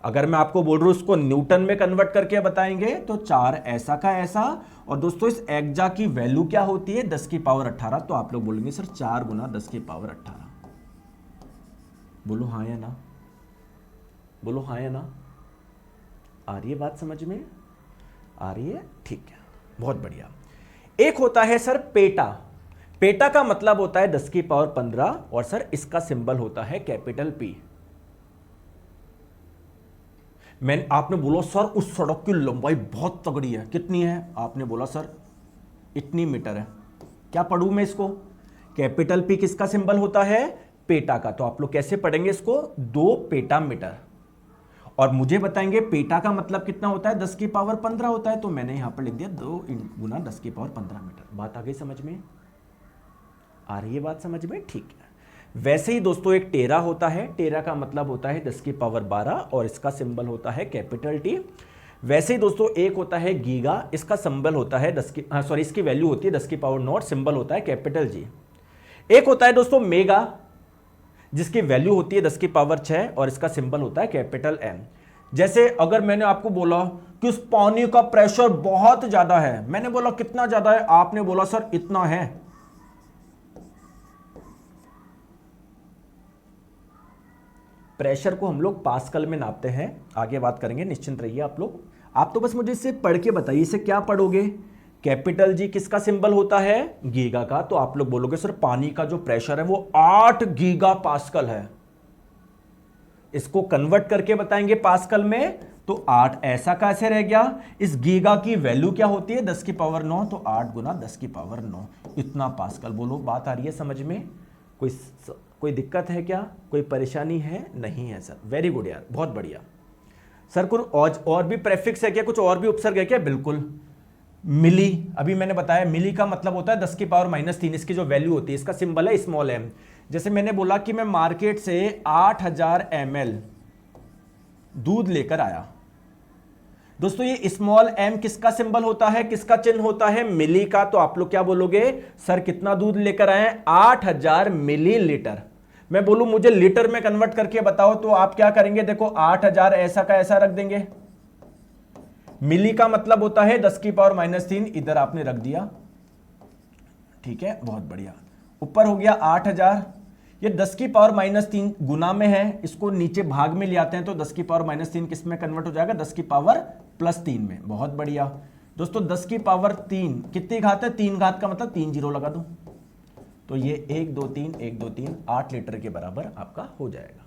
Speaker 1: अगर मैं आपको बोल रहा हूं उसको न्यूटन में कन्वर्ट करके बताएंगे तो 4 ऐसा का ऐसा। और दोस्तों इस एक्सा की वैल्यू क्या होती है? 10 की पावर 18। तो आप लोग बोलेंगे सर 4 गुना 10 की पावर 18। बोलो हाँ या ना, बोलो हाँ या ना। आ रही है बात समझ में? आ रही है? ठीक है, बहुत बढ़िया। एक होता है सर पेटा। पेटा का मतलब होता है 10 की पावर 15 और सर इसका सिंबल होता है कैपिटल पी। आपने बोला सर उस सड़क की लंबाई बहुत तगड़ी है, कितनी है? आपने बोला सर इतनी मीटर है। क्या पढ़ूं मैं इसको? कैपिटल पी किसका सिंबल होता है? पेटा का। तो आप लोग कैसे पढ़ेंगे इसको? 2 पेटा मीटर। और मुझे बताएंगे पेटा का मतलब कितना होता है? 10 की पावर 15 होता है। तो मैंने यहां पर लिख दिया 2 गुना 10 की पावर 15 मीटर। बात आ गई समझ में? आ रही है बात समझ में? ठीक है। वैसे ही दोस्तों एक टेरा होता है। टेरा का मतलब होता है 10 की पावर 12 और इसका सिंबल होता है कैपिटल टी। वैसे ही दोस्तों एक होता है गीगा। इसका सिंबल होता है इसकी वैल्यू होती है 10 की पावर 9, सिंबल होता है कैपिटल जी। एक होता है दोस्तों मेगा, जिसकी वैल्यू होती है 10 की पावर 6 और इसका सिंबल होता है कैपिटल एम। जैसे अगर मैंने आपको बोला कि उस पानी का प्रेशर बहुत ज्यादा है, मैंने बोला कितना ज्यादा है? आपने बोला सर इतना है। प्रेशर को हम लोग पास्कल में नापते हैं, आगे बात करेंगे, निश्चिंत रहिए आप लोग। आप तो बस मुझे इसे पढ़ के बताइए, इसे क्या पढ़ोगे? कैपिटल जी किसका सिंबल होता है? गीगा का। तो आप लोग बोलोगे सर पानी का जो प्रेशर है वो 8 गीगा पास्कल है। इसको कन्वर्ट करके बताएंगे पास्कल में, तो 8 ऐसा कैसे रह गया? इस गीगा की वैल्यू क्या होती है? 10 की पावर 9। तो 8 गुना 10 की पावर 9, इतना पास्कल। बोलो बात आ रही है समझ में? कोई दिक्कत है क्या? कोई परेशानी है? नहीं है सर। वेरी गुड यार, बहुत बढ़िया। सर कुछ और भी प्रेफिक्स है क्या? कुछ और भी उपसर्ग है क्या? बिल्कुल। मिली, अभी मैंने बताया मिली का मतलब होता है 10 की पावर -3। इसकी जो वैल्यू होती है, इसका सिंबल है स्मॉल एम। जैसे मैंने बोला कि मैं मार्केट से 8000 ml दूध लेकर आया। दोस्तों ये स्मॉल एम किसका सिंबल होता है? किसका चिन्ह होता है? मिली का। तो आप लोग क्या बोलोगे? सर कितना दूध लेकर आए? 8000 मिलीलीटर। मैं बोलूं मुझे लीटर में कन्वर्ट करके बताओ, तो आप क्या करेंगे? देखो 8000 ऐसा का ऐसा रख देंगे। मिली का मतलब होता है 10 की पावर -3, इधर आपने रख दिया। ठीक है, बहुत बढ़िया। ऊपर हो गया 8000, ये 10 की पावर -3 गुना में है, इसको नीचे भाग में ले आते हैं तो 10 की पावर -3 किस में कन्वर्ट हो जाएगा? 10 की पावर +3 में। बहुत बढ़िया दोस्तों। 10 की पावर 3 कितनी घात है? 3 घात का मतलब 3 जीरो लगा दूं तो ये 1 2 3 1 2 3 8 लीटर के बराबर आपका हो जाएगा।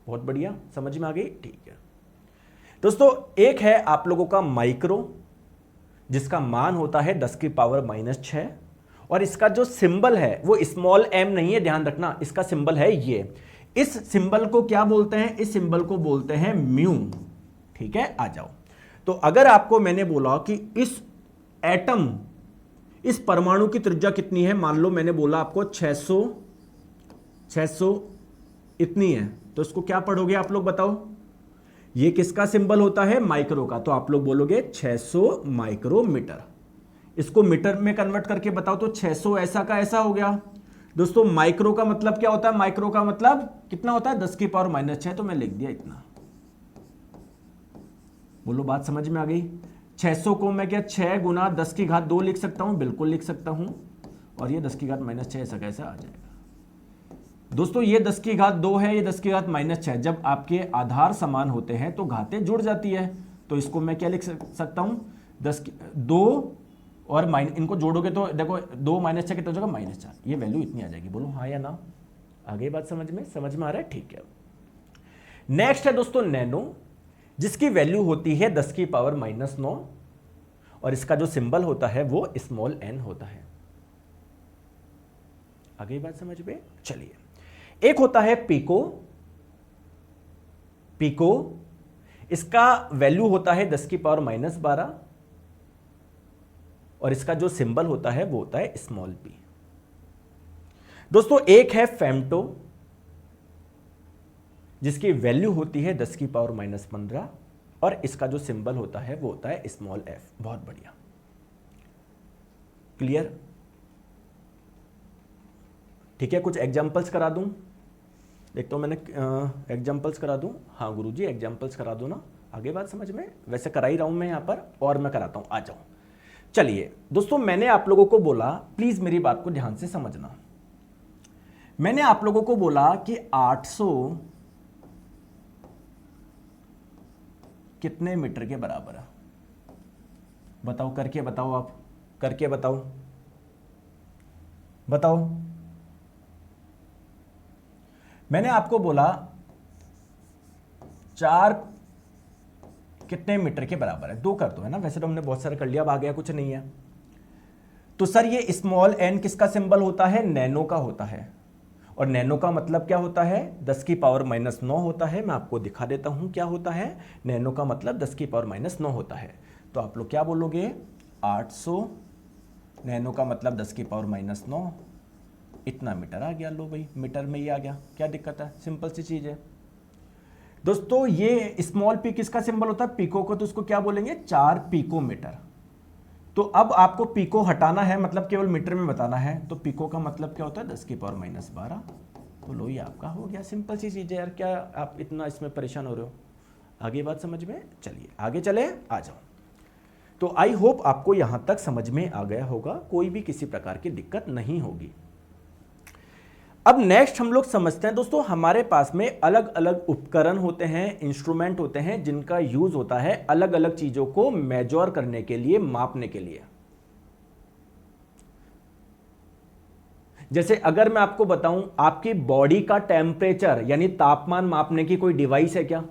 Speaker 1: बहुत बढ़िया, समझ में आ गई? ठीक है दोस्तों। एक है आप लोगों का माइक्रो, जिसका मान होता है 10 की पावर -6 और इसका जो सिंबल है वो स्मॉल एम नहीं है, ध्यान रखना। इसका सिंबल है ये। इस सिंबल को क्या बोलते हैं? इस सिंबल को बोलते हैं म्यू। ठीक है, आ जाओ। तो अगर आपको मैंने बोला कि इस एटम, इस परमाणु की त्रिज्या कितनी है, मान लो मैंने बोला आपको 600 इतनी है, तो इसको क्या पढ़ोगे आप लोग बताओ? ये किसका सिंबल होता है? माइक्रो का। तो आप लोग बोलोगे 600 माइक्रोमीटर। इसको मीटर में कन्वर्ट करके बताओ तो 600 ऐसा का ऐसा हो गया। दोस्तों माइक्रो का मतलब क्या होता है? माइक्रो का मतलब कितना होता है? 10 की पावर -6। तो मैं लिख दिया इतना। बोलो बात समझ में आ गई? 600 को मैं क्या 6 गुना 10 की घात 2 लिख सकता हूं? बिल्कुल लिख सकता हूं। और ये 10 की घात -6 ऐसा कैसा आ जाएगा? दोस्तों ये 10 की घात 2 है, ये 10 की घात -6। जब आपके आधार समान होते हैं तो घातें जुड़ जाती है। तो इसको मैं क्या लिख सकता हूं? 2 और इनको जोड़ोगे तो देखो 2 -6 कितना हो जाएगा? -4। ये वैल्यू इतनी आ जाएगी। बोलो हाँ या ना? आगे बात समझ में आ रहा है? ठीक है। नेक्स्ट है दोस्तों नैनो, जिसकी वैल्यू होती है 10 की पावर -9 और इसका जो सिंबल होता है वो स्मॉल n होता है। आगे बात समझ में? चलिए, एक होता है पिको। पिको इसका वैल्यू होता है 10 की पावर -12 और इसका जो सिंबल होता है वो होता है स्मॉल p। दोस्तों एक है फेम्टो। जिसकी वैल्यू होती है 10 की पावर -15 और इसका जो सिंबल होता है वो होता है स्मॉल f। बहुत बढ़िया, क्लियर? ठीक है, कुछ एग्जांपल्स करा दूं, देखता हूं मैंने एग्जांपल्स करा दूं। हाँ गुरुजी एग्जांपल्स करा दो ना, आगे बात समझ में? वैसे करा ही रहा हूं मैं यहां पर, और मैं कराता हूं, आ जाओ। चलिए दोस्तों, मैंने आप लोगों को बोला, प्लीज मेरी बात को ध्यान से समझना। मैंने आप लोगों को बोला कि 800 कितने मीटर के बराबर है? बताओ, करके बताओ, आप करके बताओ, बताओ। मैंने आपको बोला 4 कितने मीटर के बराबर है? 2 कर दो, है ना? वैसे तो हमने बहुत सारा कर लिया, अब आ गया कुछ नहीं है। तो सर ये स्मॉल n किसका सिंबल होता है? नैनो का होता है। और नैनो का मतलब क्या होता है? 10 की पावर -9 होता है। मैं आपको दिखा देता हूं क्या होता है। नैनो का मतलब 10 की पावर -9 होता है। तो आप लोग क्या बोलोगे? 800 नैनो का मतलब 10 की पावर -9, इतना मीटर आ गया। लो भाई, मीटर में ही आ गया, क्या दिक्कत है? सिंपल सी चीज है दोस्तों। ये स्मॉल पी किसका सिंबल होता है? पिको को, तो उसको क्या बोलेंगे? 4 पिकोमीटर। तो अब आपको पिको हटाना है, मतलब केवल मीटर में बताना है। तो पिको का मतलब क्या होता है? 10 की पावर -12। तो लो, ये आपका हो गया। सिंपल सी चीज है यार, क्या आप इतना इसमें परेशान हो रहे हो? आगे बात समझ में? चलिए आगे चले, आ जाओ। तो आई होप आपको यहां तक समझ में आ गया होगा, कोई भी किसी प्रकार की दिक्कत नहीं होगी। अब नेक्स्ट हम लोग समझते हैं दोस्तों, हमारे पास में अलग अलग उपकरण होते हैं, इंस्ट्रूमेंट होते हैं, जिनका यूज होता है अलग अलग चीजों को मेजर करने के लिए, मापने के लिए। जैसे अगर मैं आपको बताऊं, आपकी बॉडी का टेम्परेचर यानी तापमान मापने की कोई डिवाइस है क्या?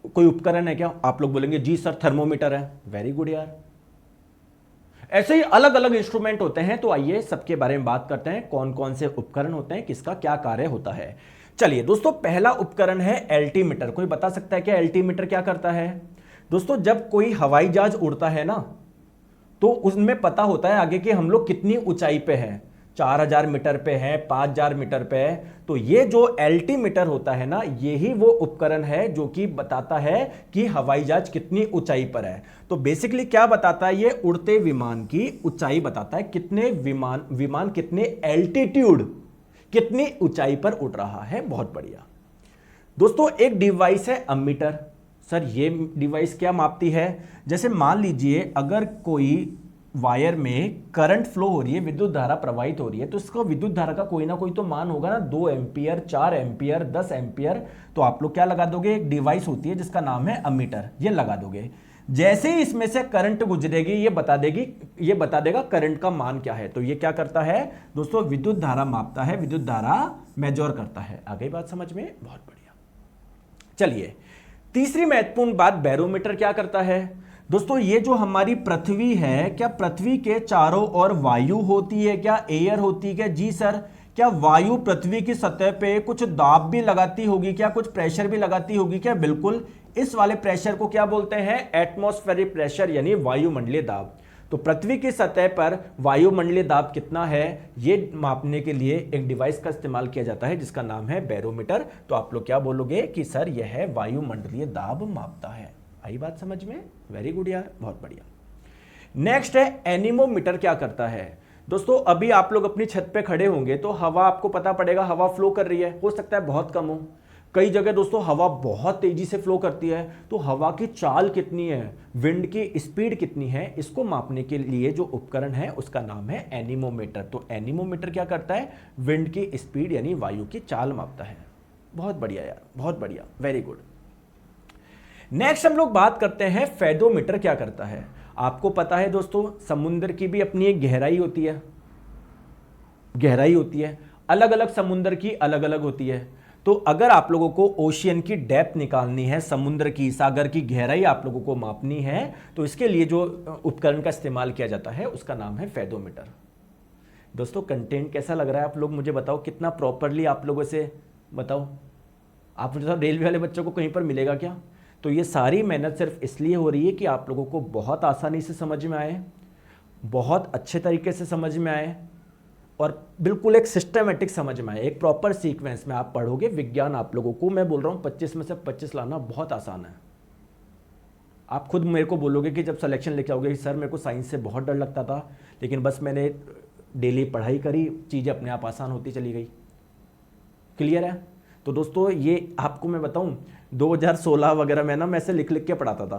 Speaker 1: कोई उपकरण है क्या? आप लोग बोलेंगे जी सर थर्मोमीटर है। वेरी गुड यार। ऐसे ही अलग अलग इंस्ट्रूमेंट होते हैं। तो आइए सबके बारे में बात करते हैं, कौन कौन से उपकरण होते हैं, किसका क्या कार्य होता है। चलिए दोस्तों, पहला उपकरण है एल्टीमीटर। कोई बता सकता है क्या एल्टीमीटर क्या करता है? दोस्तों, जब कोई हवाई जहाज उड़ता है ना, तो उसमें पता होता है आगे कि हम लोग कितनी ऊंचाई पे हैं। 4000 मीटर पे है, 5000 मीटर पे है। तो ये जो एल्टीमीटर होता है ना, यही वो उपकरण है जो कि बताता है कि हवाई जहाज कितनी ऊंचाई पर है। तो बेसिकली क्या बताता है? ये उड़ते विमान की ऊंचाई बताता है, कितने विमान कितने एल्टीट्यूड, कितनी ऊंचाई पर उड़ रहा है। बहुत बढ़िया दोस्तों। एक डिवाइस है अमीटर। सर ये डिवाइस क्या मापती है? जैसे मान लीजिए अगर कोई वायर में करंट फ्लो हो रही है, विद्युत धारा प्रवाहित हो रही है, तो इसका विद्युत धारा का कोई ना कोई तो मान होगा ना, 2 एम्पियर, 4 एम्पियर, 10 एम्पियर। तो आप लोग क्या लगा दोगे? एक डिवाइस होती है जिसका नाम है अमीटर, ये लगा दोगे। जैसे ही इसमें से करंट गुजरेगी, ये बता देगा करंट का मान क्या है। तो ये क्या करता है दोस्तों? विद्युत धारा मापता है, विद्युत धारा मेजर करता है। आ गई बात समझ में? बहुत बढ़िया। चलिए तीसरी महत्वपूर्ण बात, बैरोमीटर क्या करता है? दोस्तों, ये जो हमारी पृथ्वी है, क्या पृथ्वी के चारों ओर वायु होती है क्या? एयर होती है क्या? जी सर। क्या वायु पृथ्वी की सतह पे कुछ दाब भी लगाती होगी क्या? कुछ प्रेशर भी लगाती होगी क्या? बिल्कुल। इस वाले प्रेशर को क्या बोलते हैं? एटमॉस्फेरिक प्रेशर यानी वायुमंडलीय दाब। तो पृथ्वी की सतह पर वायुमंडलीय दाब कितना है, ये मापने के लिए एक डिवाइस का इस्तेमाल किया जाता है जिसका नाम है बैरोमीटर। तो आप लोग क्या बोलोगे कि सर यह है वायुमंडलीय दाब मापता है। आई बात समझ में? वेरी गुड यार, बहुत बढ़िया। नेक्स्ट है एनीमोमीटर। क्या करता है? दोस्तों, अभी आप लोग अपनी छत पे खड़े होंगे तो हवा, आपको पता पड़ेगा हवा फ्लो कर रही है, हो सकता है बहुत कम हो। कई जगह दोस्तों हवा बहुत तेजी से फ्लो करती है। तो हवा की चाल कितनी है, विंड की स्पीड कितनी है, इसको मापने के लिए जो उपकरण है उसका नाम है एनीमोमीटर। तो एनीमोमीटर क्या करता है? विंड की स्पीड यानी वायु की चाल मापता है। बहुत बढ़िया यार, बहुत बढ़िया, वेरी गुड। नेक्स्ट हम लोग बात करते हैं फेदोमीटर क्या करता है। आपको पता है दोस्तों, समुद्र की भी अपनी एक गहराई होती है, गहराई होती है, अलग अलग समुद्र की अलग अलग होती है। तो अगर आप लोगों को ओशियन की डेप्थ निकालनी है, समुद्र की, सागर की गहराई आप लोगों को मापनी है, तो इसके लिए जो उपकरण का इस्तेमाल किया जाता है उसका नाम है फेदोमीटर। दोस्तों कंटेंट कैसा लग रहा है? आप लोग मुझे बताओ, कितना प्रॉपरली आप लोगों से बताओ। आप मुझे रेलवे वाले बच्चों को कहीं पर मिलेगा क्या? तो ये सारी मेहनत सिर्फ इसलिए हो रही है कि आप लोगों को बहुत आसानी से समझ में आए, बहुत अच्छे तरीके से समझ में आए, और बिल्कुल एक सिस्टमेटिक समझ में आए, एक प्रॉपर सीक्वेंस में आप पढ़ोगे विज्ञान। आप लोगों को मैं बोल रहा हूँ 25 में से 25 लाना बहुत आसान है। आप खुद मेरे को बोलोगे कि जब सिलेक्शन लेके आओगे कि सर मेरे को साइंस से बहुत डर लगता था, लेकिन बस मैंने डेली पढ़ाई करी, चीज़ें अपने आप आसान होती चली गई। क्लियर है? तो दोस्तों ये आपको मैं बताऊं 2016 वगैरह में ना मैं ऐसे लिख लिख के पढ़ाता था,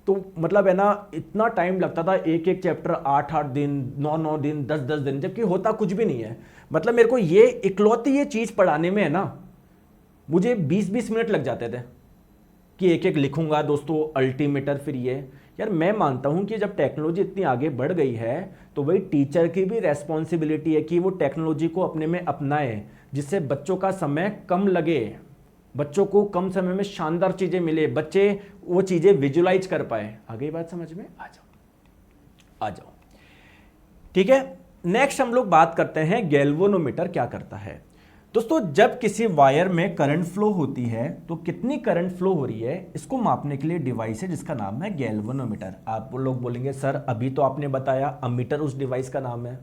Speaker 1: तो मतलब है ना इतना टाइम लगता था, एक एक चैप्टर 8-8 दिन, 9-9 दिन, 10-10 दिन, जबकि होता कुछ भी नहीं है। मतलब मेरे को ये इकलौती ये चीज़ पढ़ाने में है ना मुझे 20-20 मिनट लग जाते थे कि एक एक लिखूंगा दोस्तों अल्टीमीटर। फिर ये यार मैं मानता हूं कि जब टेक्नोलॉजी इतनी आगे बढ़ गई है तो वही टीचर की भी रेस्पॉन्सिबिलिटी है कि वो टेक्नोलॉजी को अपने में अपनाए, जिससे बच्चों का समय कम लगे, बच्चों को कम समय में शानदार चीजें मिले, बच्चे वो चीजें विजुलाइज कर पाए। आ गई बात समझ में? आ जाओ। ठीक है, नेक्स्ट हम लोग बात करते हैं गैल्वेनोमीटर क्या करता है। दोस्तों जब किसी वायर में करंट फ्लो होती है तो कितनी करंट फ्लो हो रही है इसको मापने के लिए डिवाइस है जिसका नाम है गैल्वेनोमीटर। आप लोग बोलेंगे सर अभी तो आपने बताया अमीटर उस डिवाइस का नाम है।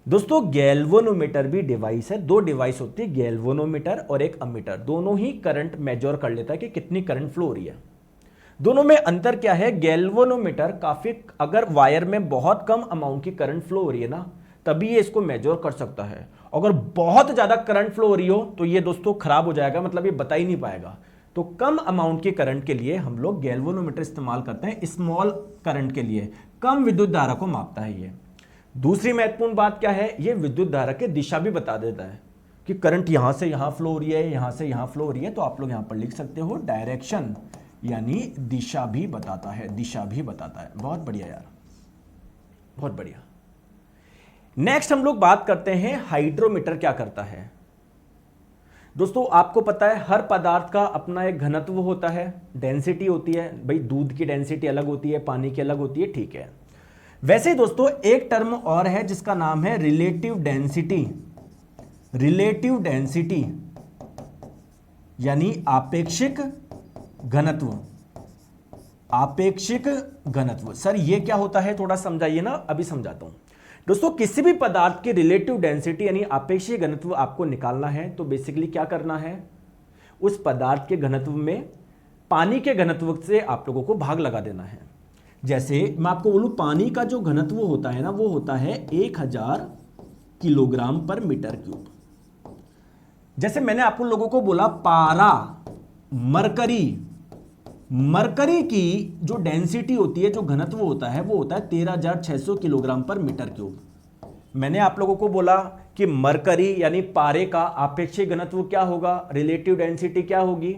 Speaker 1: दोस्तों गैल्वेनोमीटर भी डिवाइस है, दो डिवाइस होती है, गैल्वेनोमीटर और एक अमीटर। दोनों ही करंट मेजर कर लेता है कि कितनी करंट फ्लो हो रही है। दोनों में अंतर क्या है? गैल्वेनोमीटर काफी, अगर वायर में बहुत कम अमाउंट की करंट फ्लो हो रही है ना तभी ये इसको मेजर कर सकता है। अगर बहुत ज्यादा करंट फ्लो हो रही हो तो ये दोस्तों खराब हो जाएगा, मतलब ये बता ही नहीं पाएगा। तो कम अमाउंट की करंट के लिए हम लोग गैल्वेनोमीटर इस्तेमाल करते हैं, स्मॉल करंट के लिए, कम विद्युत धारा को मापता है ये। दूसरी महत्वपूर्ण बात क्या है? ये विद्युत धारा की दिशा भी बता देता है कि करंट यहां से यहां फ्लो हो रही है, यहां से यहां फ्लो हो रही है। तो आप लोग यहां पर लिख सकते हो डायरेक्शन, यानी दिशा भी बताता है, दिशा भी बताता है। बहुत बढ़िया यार, बहुत बढ़िया। नेक्स्ट हम लोग बात करते हैं हाइड्रोमीटर क्या करता है। दोस्तों आपको पता है हर पदार्थ का अपना एक घनत्व होता है, डेंसिटी होती है। भाई दूध की डेंसिटी अलग होती है, पानी की अलग होती है, ठीक है। वैसे दोस्तों एक टर्म और है जिसका नाम है रिलेटिव डेंसिटी। रिलेटिव डेंसिटी यानी आपेक्षिक घनत्व। आपेक्षिक घनत्व सर ये क्या होता है? थोड़ा समझाइए ना, अभी समझाता हूं। दोस्तों किसी भी पदार्थ की रिलेटिव डेंसिटी यानी आपेक्षिक घनत्व आपको निकालना है तो बेसिकली क्या करना है? उस पदार्थ के घनत्व में पानी के घनत्व से आप लोगों को भाग लगा देना है। जैसे मैं आपको बोलूं पानी का जो घनत्व होता है ना वो होता है 1000 किलोग्राम पर मीटर क्यूब। जैसे मैंने आप लोगों को बोला पारा, मरकरी की जो डेंसिटी होती है, जो घनत्व होता है वो होता है 13,600 किलोग्राम पर मीटर क्यूब। मैंने आप लोगों को बोला कि मरकरी यानी पारे का आपेक्षिक घनत्व क्या होगा, रिलेटिव डेंसिटी क्या होगी।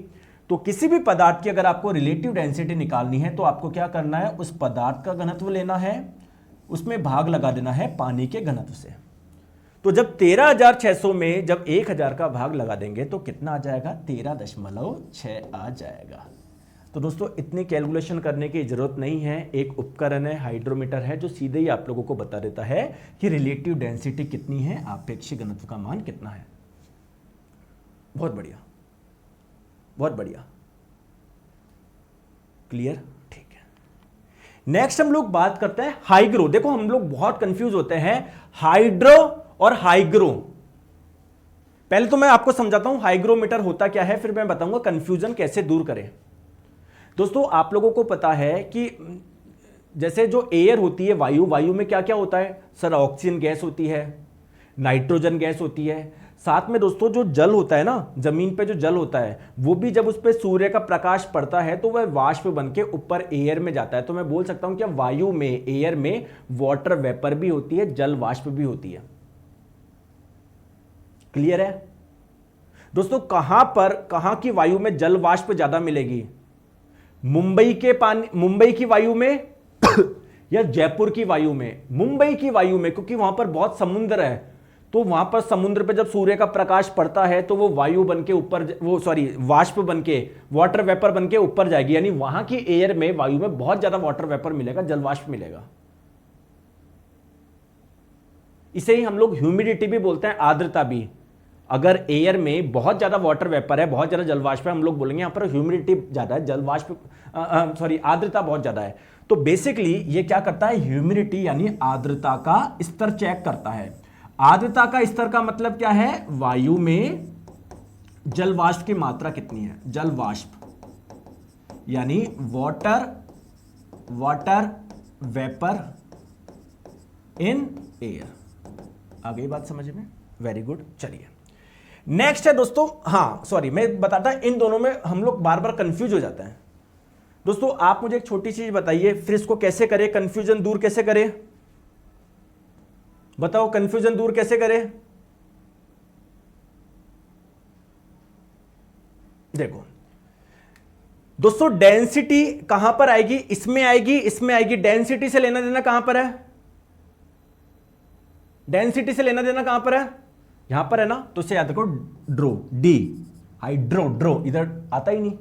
Speaker 1: तो किसी भी पदार्थ की अगर आपको रिलेटिव डेंसिटी निकालनी है तो आपको क्या करना है? उस पदार्थ का घनत्व लेना है, उसमें भाग लगा देना है पानी के घनत्व से। तो जब 13,600 में जब 1000 का भाग लगा देंगे तो कितना आ जाएगा? 13.6 आ जाएगा। तो दोस्तों इतनी कैलकुलेशन करने की जरूरत नहीं है। एक उपकरण है, हाइड्रोमीटर है, जो सीधे ही आप लोगों को बता देता है कि रिलेटिव डेंसिटी कितनी है, आपेक्षिक घनत्व का मान कितना है। बहुत बढ़िया, बहुत बढ़िया, क्लियर, ठीक है। नेक्स्ट हम लोग बात करते हैं हाइग्रो। देखो हम लोग बहुत कंफ्यूज होते हैं हाइड्रो और हाइग्रो। पहले तो मैं आपको समझाता हूं हाइग्रोमीटर होता क्या है, फिर मैं बताऊंगा कंफ्यूजन कैसे दूर करें। दोस्तों आप लोगों को पता है कि जैसे जो एयर होती है, वायु में क्या क्या होता है सर? ऑक्सीजन गैस होती है, नाइट्रोजन गैस होती है, साथ में दोस्तों जो जल होता है ना, जमीन पे जो जल होता है वो भी जब उस पर सूर्य का प्रकाश पड़ता है तो वह वाष्प बन के ऊपर एयर में जाता है। तो मैं बोल सकता हूं कि वायु में, एयर में वाटर वेपर भी होती है, जल वाष्प भी होती है। क्लियर है दोस्तों? कहां की वायु में जल वाष्प ज्यादा मिलेगी? मुंबई की वायु में या जयपुर की वायु में? मुंबई की वायु में, क्योंकि वहां पर बहुत समुद्र है। तो वहां पर समुद्र पे जब सूर्य का प्रकाश पड़ता है तो वो वायु बन के ऊपर, वाष्प बन के, वाटर वेपर बन के ऊपर जाएगी। यानी वहां की एयर में, वायु में बहुत ज्यादा वाटर वेपर मिलेगा, जल वाष्प मिलेगा। इसे ही हम लोग ह्यूमिडिटी भी बोलते हैं, आर्द्रता भी। अगर एयर में बहुत ज्यादा वाटर वेपर है, बहुत ज्यादा जलवाष्प है, हम लोग बोलेंगे यहां पर ह्यूमिडिटी ज्यादा है, जलवाष्प आर्द्रता बहुत ज्यादा है, तो बेसिकली ये क्या करता है, ह्यूमिडिटी यानी आर्द्रता का स्तर चेक करता है। आर्द्रता का स्तर का मतलब क्या है, वायु में जलवाष्प की मात्रा कितनी है, जलवाष्प यानी वाटर वेपर इन एयर। आ गई बात समझ में, वेरी गुड। चलिए नेक्स्ट है दोस्तों, हाँ सॉरी मैं बताता, इन दोनों में हम लोग बार बार कंफ्यूज हो जाते हैं। दोस्तों आप मुझे एक छोटी चीज बताइए, फिर इसको कैसे करें, कंफ्यूजन दूर कैसे करें, बताओ कंफ्यूजन दूर कैसे करें। देखो दोस्तों, डेंसिटी कहां पर आएगी, इसमें आएगी, इसमें आएगी। डेंसिटी से लेना देना कहां पर है, डेंसिटी से लेना देना कहां पर है, यहां पर है ना, तो इसे याद रखो ड्रो, डी हाइड्रो, ड्रो इधर आता ही नहीं,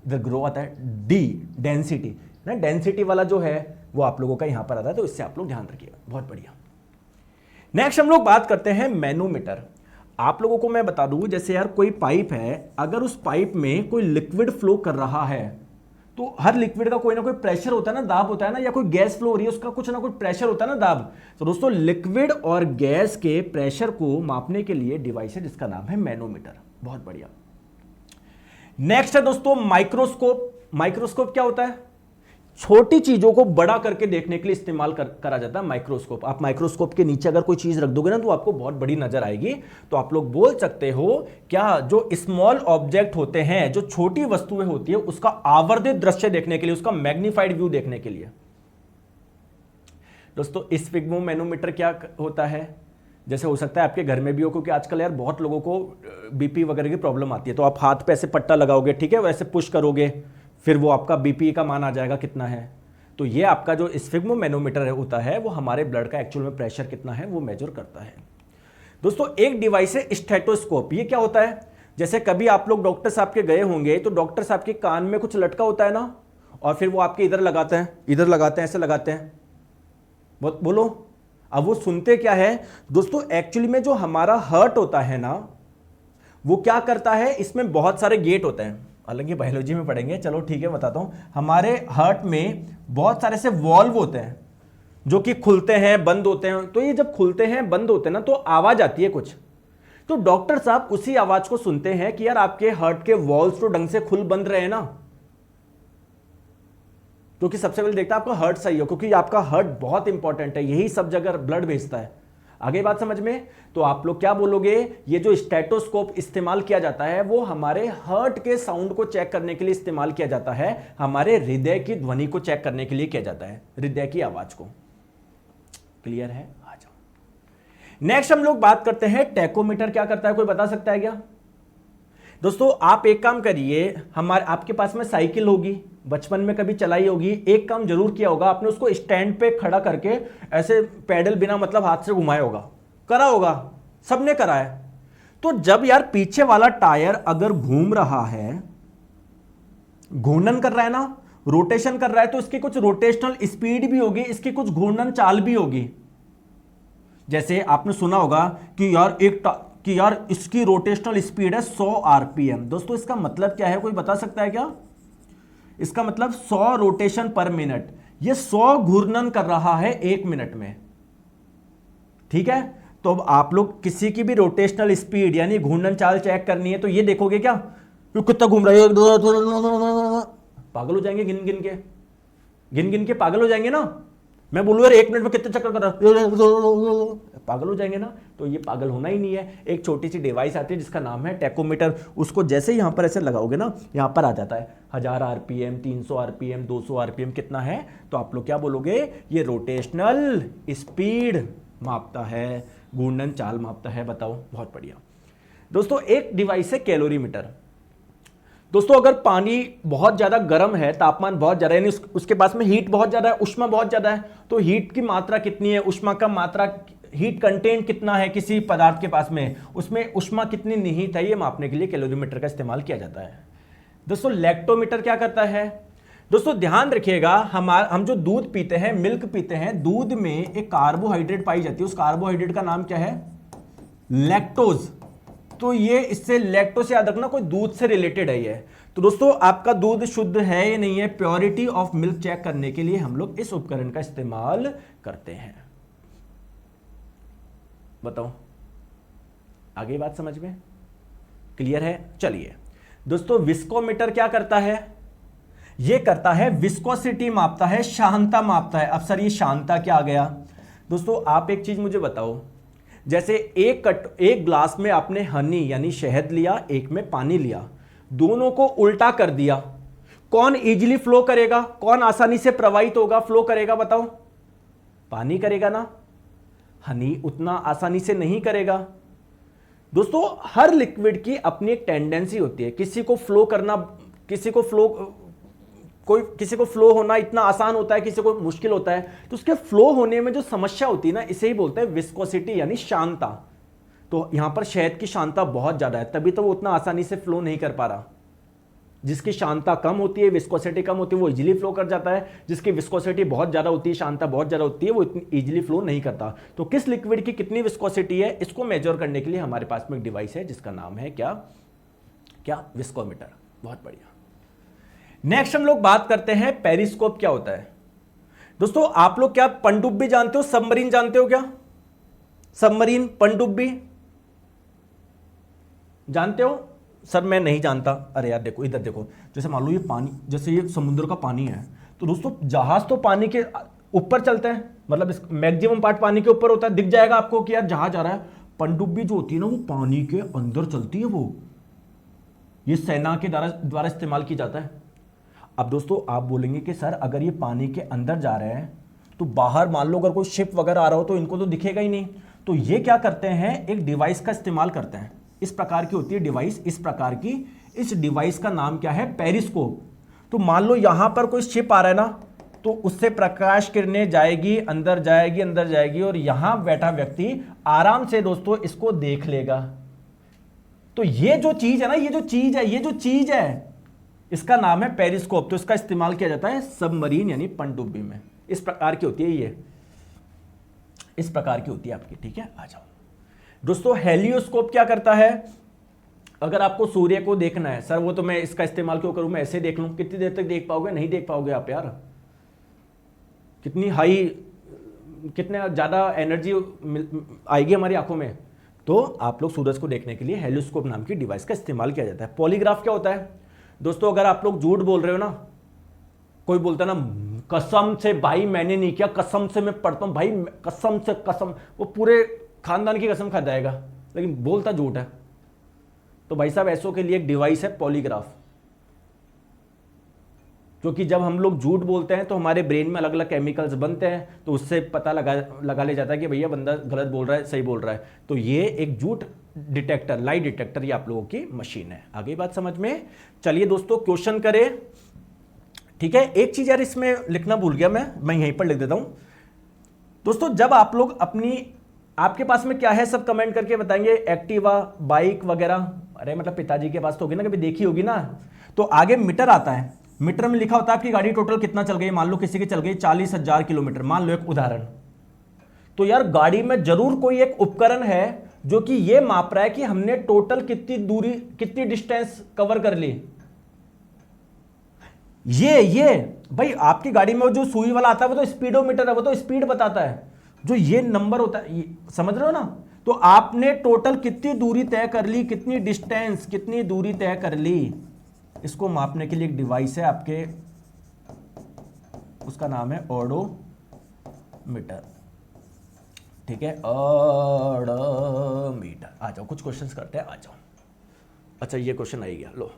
Speaker 1: इधर ग्रो आता है, डी डेंसिटी ना, डेंसिटी वाला जो है वो आप लोगों का यहां पर आता है, तो इससे आप लोग ध्यान रखिएगा। बहुत बढ़िया। नेक्स्ट हम लोग बात करते हैं मैनोमीटर। आप लोगों को मैं बता दूं, जैसे यार कोई पाइप है, अगर उस पाइप में कोई लिक्विड फ्लो कर रहा है, तो हर लिक्विड का कोई ना कोई प्रेशर होता है ना, दाब होता है ना, या कोई गैस फ्लो हो रही है उसका कुछ ना कुछ प्रेशर होता है ना, दाब। तो दोस्तों लिक्विड और गैस के प्रेशर को मापने के लिए डिवाइस है जिसका नाम है मैनोमीटर। बहुत बढ़िया। नेक्स्ट है दोस्तों माइक्रोस्कोप। माइक्रोस्कोप क्या होता है, छोटी चीजों को बड़ा करके देखने के लिए इस्तेमाल करा जाता है माइक्रोस्कोप। आप माइक्रोस्कोप के नीचे अगर कोई चीज रख दोगे ना तो आपको बहुत बड़ी नजर आएगी। तो आप लोग बोल सकते हो क्या, जो स्मॉल ऑब्जेक्ट होते हैं, जो छोटी वस्तुएं होती है, उसका आवर्धित दृश्य देखने के लिए, उसका मैग्नीफाइड व्यू देखने के लिए। दोस्तों स्फिग्मोमैनोमीटर क्या होता है, जैसे हो सकता है आपके घर में भी हो, क्योंकि आजकल यार बहुत लोगों को बीपी वगैरह की प्रॉब्लम आती है, तो आप हाथ पे ऐसे पट्टा लगाओगे, ठीक है, वैसे पुश करोगे, फिर वो आपका बीपी का मान आ जाएगा कितना है। तो ये आपका जो स्फिग्मोमैनोमीटर होता है वो हमारे ब्लड का एक्चुअल में प्रेशर कितना है वो मेजर करता है। दोस्तों एक डिवाइस है स्टेथोस्कोप। ये क्या होता है, जैसे कभी आप लोग डॉक्टर साहब के गए होंगे, तो डॉक्टर साहब के कान में कुछ लटका होता है ना, और फिर वो आपके इधर लगाते हैं, इधर लगाते हैं, ऐसे लगाते हैं, बोलो। अब वो सुनते क्या है दोस्तों, एक्चुअली में जो हमारा हार्ट होता है ना, वो क्या करता है, इसमें बहुत सारे गेट होते हैं, हालांकि बायोलॉजी में पढ़ेंगे, चलो ठीक है बताता हूं। हमारे हार्ट में बहुत सारे से वॉल्व होते हैं जो कि खुलते हैं बंद होते हैं। तो ये जब खुलते हैं बंद होते हैं ना, तो आवाज आती है कुछ, तो डॉक्टर साहब उसी आवाज को सुनते हैं कि यार आपके हार्ट के वॉल्व्स तो ढंग से खुल बंद रहे हैं ना, क्योंकि सबसे पहले देखता है आपका हार्ट सही हो, क्योंकि आपका हार्ट बहुत इंपॉर्टेंट है, यही सब जगह ब्लड भेजता है। आगे बात समझ में, तो आप लोग क्या बोलोगे, ये जो स्टेथोस्कोप इस्तेमाल किया जाता है वो हमारे हार्ट के साउंड को चेक करने के लिए इस्तेमाल किया जाता है, हमारे हृदय की ध्वनि को चेक करने के लिए किया जाता है, हृदय की आवाज को। क्लियर है, आ जाओ। नेक्स्ट हम लोग बात करते हैं टैकोमीटर क्या करता है, कोई बता सकता है क्या। दोस्तों आप एक काम करिए, आपके पास में साइकिल होगी, बचपन में कभी चलाई होगी, एक काम जरूर किया होगा आपने, उसको स्टैंड पे खड़ा करके ऐसे पैडल बिना मतलब हाथ से घुमाया होगा, करा होगा, सबने करा है। तो जब यार पीछे वाला टायर अगर घूम रहा है, घूर्णन कर रहा है ना, रोटेशन कर रहा है, तो इसकी कुछ रोटेशनल स्पीड भी होगी, इसकी कुछ घूर्णन चाल भी होगी। जैसे आपने सुना होगा कि यार इसकी रोटेशनल स्पीड है 100 आरपीएम। दोस्तों इसका मतलब क्या है, कोई बता सकता है क्या। इसका मतलब 100 रोटेशन पर मिनट, ये 100 घूर्णन कर रहा है 1 मिनट में, ठीक है। तो अब आप लोग किसी की भी रोटेशनल स्पीड यानी घूर्णन चाल चेक करनी है, तो ये देखोगे क्या, कितना घूम रहा है, पागल हो जाएंगे, गिन गिन के पागल हो जाएंगे ना। मैं बोलूँ यार 1 मिनट में कितने चक्कर कर रहा, पागल हो जाएंगे ना। तो ये पागल होना ही नहीं है। एक छोटी सी डिवाइस आती है जिसका नाम है टैकोमीटर, उसको जैसे यहां पर ऐसे लगाओगे ना, यहां पर आ जाता है 1000 आरपीएम, 300 आरपीएम, 200 आरपीएम कितना है, तो आप लोग क्या बोलोगे, ये रोटेशनल स्पीड मापता है, घूर्णन चाल मापता है। बताओ, बहुत बढ़िया। दोस्तों एक डिवाइस है कैलोरीमीटर। दोस्तों अगर पानी बहुत ज्यादा गर्म है, तापमान बहुत ज्यादा यानी उसके पास में हीट बहुत ज्यादा है, उष्मा बहुत ज्यादा है, तो हीट की मात्रा कितनी है, उष्मा का मात्रा, हीट कंटेंट कितना है किसी पदार्थ के पास में, उसमें उष्मा कितनी निहित है, ये मापने के लिए कैलोरीमीटर का इस्तेमाल किया जाता है। दोस्तों लैक्टोमीटर क्या करता है। दोस्तों ध्यान रखिएगा, हम जो दूध पीते हैं, मिल्क पीते हैं, दूध में एक कार्बोहाइड्रेट पाई जाती है, उस कार्बोहाइड्रेट का नाम क्या है, लैक्टोज। तो ये इससे लैक्टो से याद रखना, कोई दूध से रिलेटेड है ये। तो दोस्तों आपका दूध शुद्ध है या नहीं है, प्योरिटी ऑफ मिल्क चेक करने के लिए हम लोग इस उपकरण का इस्तेमाल करते हैं। बताओ आगे बात समझ में क्लियर है? चलिए दोस्तों, विस्कोमीटर क्या करता है? ये करता है विस्कोसिटी मापता है, शांता मापता है। अब सर ये शांता क्या आ गया? दोस्तों आप एक चीज मुझे बताओ, जैसे एक ग्लास में आपने हनी यानी शहद लिया, एक में पानी लिया, दोनों को उल्टा कर दिया, कौन इजीली फ्लो करेगा, कौन आसानी से प्रवाहित होगा, फ्लो करेगा? बताओ। पानी करेगा ना, हनी उतना आसानी से नहीं करेगा। दोस्तों हर लिक्विड की अपनी एक टेंडेंसी होती है, किसी को फ्लो करना, किसी को फ्लो होना इतना आसान होता है, किसी को मुश्किल होता है। तो उसके फ्लो होने में जो समस्या होती है ना, इसे ही बोलते हैं विस्कोसिटी यानी शांता। तो यहां पर शहद की शांता बहुत ज्यादा है, तभी तो वो उतना आसानी से फ्लो नहीं कर पा रहा। जिसकी शांता कम होती है, विस्कोसिटी कम होती है, वो इजीली फ्लो कर जाता है। जिसकी विस्कोसिटी बहुत ज्यादा होती है, शांता बहुत ज्यादा होती है, वो इतनी इजीली फ्लो नहीं करता। तो किस लिक्विड की कितनी विस्कोसिटी है, इसको मेजर करने के लिए हमारे पास में एक डिवाइस है जिसका नाम है क्या विस्कोमीटर। बहुत बढ़िया। नेक्स्ट हम लोग बात करते हैं पेरिस्कोप क्या होता है। दोस्तों आप लोग क्या पनडुब्बी जानते हो, सबमरीन जानते हो क्या? सबमरीन, पनडुब्बी जानते हो? सर मैं नहीं जानता। अरे यार देखो, इधर देखो, जैसे मान लो ये पानी, जैसे ये समुद्र का पानी है, तो दोस्तों जहाज तो पानी के ऊपर चलते हैं, मतलब मैक्सिमम पार्ट पानी के ऊपर होता है, दिख जाएगा आपको कि यार जहाज आ रहा है। पनडुब्बी जो होती है ना, वो पानी के अंदर चलती है, वो ये सेना के द्वारा इस्तेमाल की जाता है। अब दोस्तों आप बोलेंगे कि सर अगर ये पानी के अंदर जा रहे हैं तो बाहर मान लो अगर कोई शिप वगैरह आ रहा हो तो इनको तो दिखेगा ही नहीं। तो ये क्या करते हैं, एक डिवाइस का इस्तेमाल करते हैं। इस प्रकार की होती है डिवाइस, इस प्रकार की। इस डिवाइस का नाम क्या है? पेरिस्कोप। तो मान लो यहां पर कोई शिप आ रहा है ना, तो उससे प्रकाश किरणें जाएगी, अंदर जाएगी और यहां बैठा व्यक्ति आराम से दोस्तों इसको देख लेगा। तो ये जो चीज है ना, ये जो चीज है इसका नाम है पेरिस्कोप। तो इसका इस्तेमाल किया जाता है सबमरीन यानी पनडुब्बी में। इस प्रकार की होती है ये, इस प्रकार की होती है आपकी। ठीक है, आ जाओ दोस्तों। हेलियोस्कोप क्या करता है? अगर आपको सूर्य को देखना है, सर वो तो मैं इसका इस्तेमाल क्यों करूं, मैं ऐसे देख लूं, कितनी देर तक देख पाओगे? नहीं देख पाओगे आप यार। कितने ज्यादा एनर्जी आएगी हमारी आंखों में। तो आप लोग सूरज को देखने के लिए हेलियोस्कोप नाम की डिवाइस का इस्तेमाल किया जाता है। पॉलीग्राफ क्या होता है? दोस्तों अगर आप लोग झूठ बोल रहे हो ना, कोई बोलता है ना कसम से भाई मैंने नहीं किया, कसम से मैं पढ़ता हूं भाई, कसम से कसम, वो पूरे खानदान की कसम खा जाएगा, लेकिन बोलता झूठ है। तो भाई साहब ऐसों के लिए एक डिवाइस है पॉलीग्राफ, क्योंकि जब हम लोग झूठ बोलते हैं तो हमारे ब्रेन में अलग अलग केमिकल्स बनते हैं, तो उससे पता लगा ले जाता है कि भैया बंदा गलत बोल रहा है, सही बोल रहा है। तो ये एक झूठ डिटेक्टर, लाई डिटेक्टर, ये आप लोगों की मशीन है। आगे बात समझ में? चलिए दोस्तों क्वेश्चन करें। ठीक है, एक चीज यार इसमें लिखना भूल गया मैं यहीं पर लिख देता हूं। दोस्तों जब आप लोग आपके पास में क्या है सब कमेंट करके बताएंगे। एक्टिवा, बाइक वगैरह, अरे मतलब पिताजी के पास तो होगी ना, कभी देखी होगी ना। तो आगे मीटर आता है, मीटर में लिखा होता है आपकी गाड़ी टोटल कितना चल गई। मान लो किसी की चल गई 40,000 किलोमीटर, मान लो एक उदाहरण। तो यार गाड़ी में जरूर कोई एक उपकरण है जो कि ये माप रहा है कि हमने टोटल कितनी दूरी, कितनी डिस्टेंस कवर कर ली। ये भाई आपकी गाड़ी में जो सुई वाला आता है वो तो स्पीडोमीटर है, वो तो स्पीड बताता है। जो ये नंबर होता है, समझ रहे हो ना। तो आपने टोटल कितनी दूरी तय कर ली, कितनी डिस्टेंस, कितनी दूरी तय कर ली, इसको मापने के लिए एक डिवाइस है आपके, उसका नाम है ओडोमीटर। ठीक है, ओडोमीटर। आ जाओ कुछ क्वेश्चंस करते हैं, आ जाओ। अच्छा ये क्वेश्चन आ गया, लो।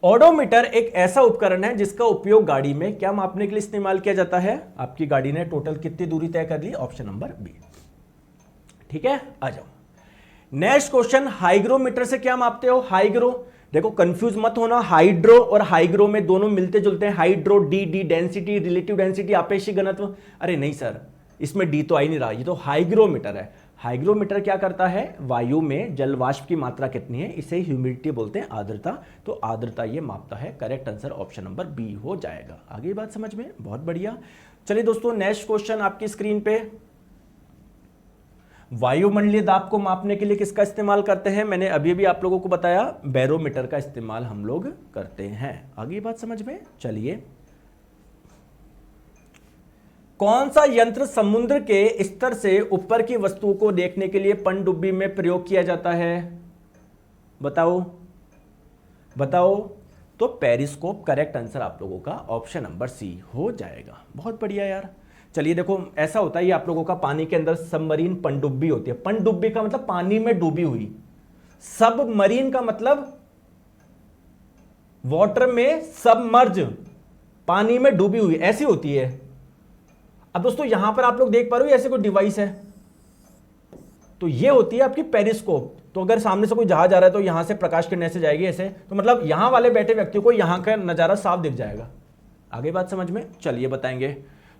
Speaker 1: ओडोमीटर एक ऐसा उपकरण है जिसका उपयोग गाड़ी में क्या मापने के लिए इस्तेमाल किया जाता है? आपकी गाड़ी ने टोटल कितनी दूरी तय कर ली, ऑप्शन नंबर बी। ठीक है, आ जाओ। नेक्स्ट क्वेश्चन, हाइग्रोमीटर से क्या मापते हो? हाइग्रो, देखो कंफ्यूज मत होना, हाइड्रो और हाइग्रो में दोनों मिलते जुलते हैं। Hydro D density, relative density, आपेक्षिक घनत्व। अरे नहीं सर, इसमें डी तो आ ही नहीं रहा, ये तो हाइग्रोमीटर है। हाइग्रोमीटर क्या करता है? वायु में जल वाष्प की मात्रा कितनी है, इसे ह्यूमिडिटी बोलते हैं, आर्द्रता। तो आर्द्रता ये मापता है। Correct answer option number B हो जाएगा। आगे बात समझ में? बहुत बढ़िया। चलिए दोस्तों नेक्स्ट क्वेश्चन आपकी स्क्रीन पे, वायुमंडलीय दाब को मापने के लिए किसका इस्तेमाल करते हैं? मैंने अभी भी आप लोगों को बताया, बैरोमीटर का इस्तेमाल हम लोग करते हैं। आगे बात समझ में? चलिए, कौन सा यंत्र समुद्र के स्तर से ऊपर की वस्तुओं को देखने के लिए पनडुब्बी में प्रयोग किया जाता है? बताओ बताओ। तो पेरिस्कोप करेक्ट आंसर आप लोगों का ऑप्शन नंबर सी हो जाएगा। बहुत बढ़िया यार। चलिए देखो, ऐसा होता है, ये आप लोगों का पानी के अंदर सबमरीन पनडुब्बी होती है। पनडुब्बी का मतलब पानी में डूबी हुई, सबमरीन का मतलब वाटर में सबमर्ज, पानी में डूबी हुई, ऐसी होती है। अब दोस्तों यहां पर आप लोग देख पा रहे हो ऐसे कोई डिवाइस है, तो ये होती है आपकी पेरिस्कोप। तो अगर सामने से कोई जहाज आ रहा है तो यहां से प्रकाश किरण ऐसे जाएगी ऐसे, तो मतलब यहां वाले बैठे व्यक्ति को यहां का नजारा साफ दिख जाएगा। आगे बात समझ में? चलिए बताएंगे,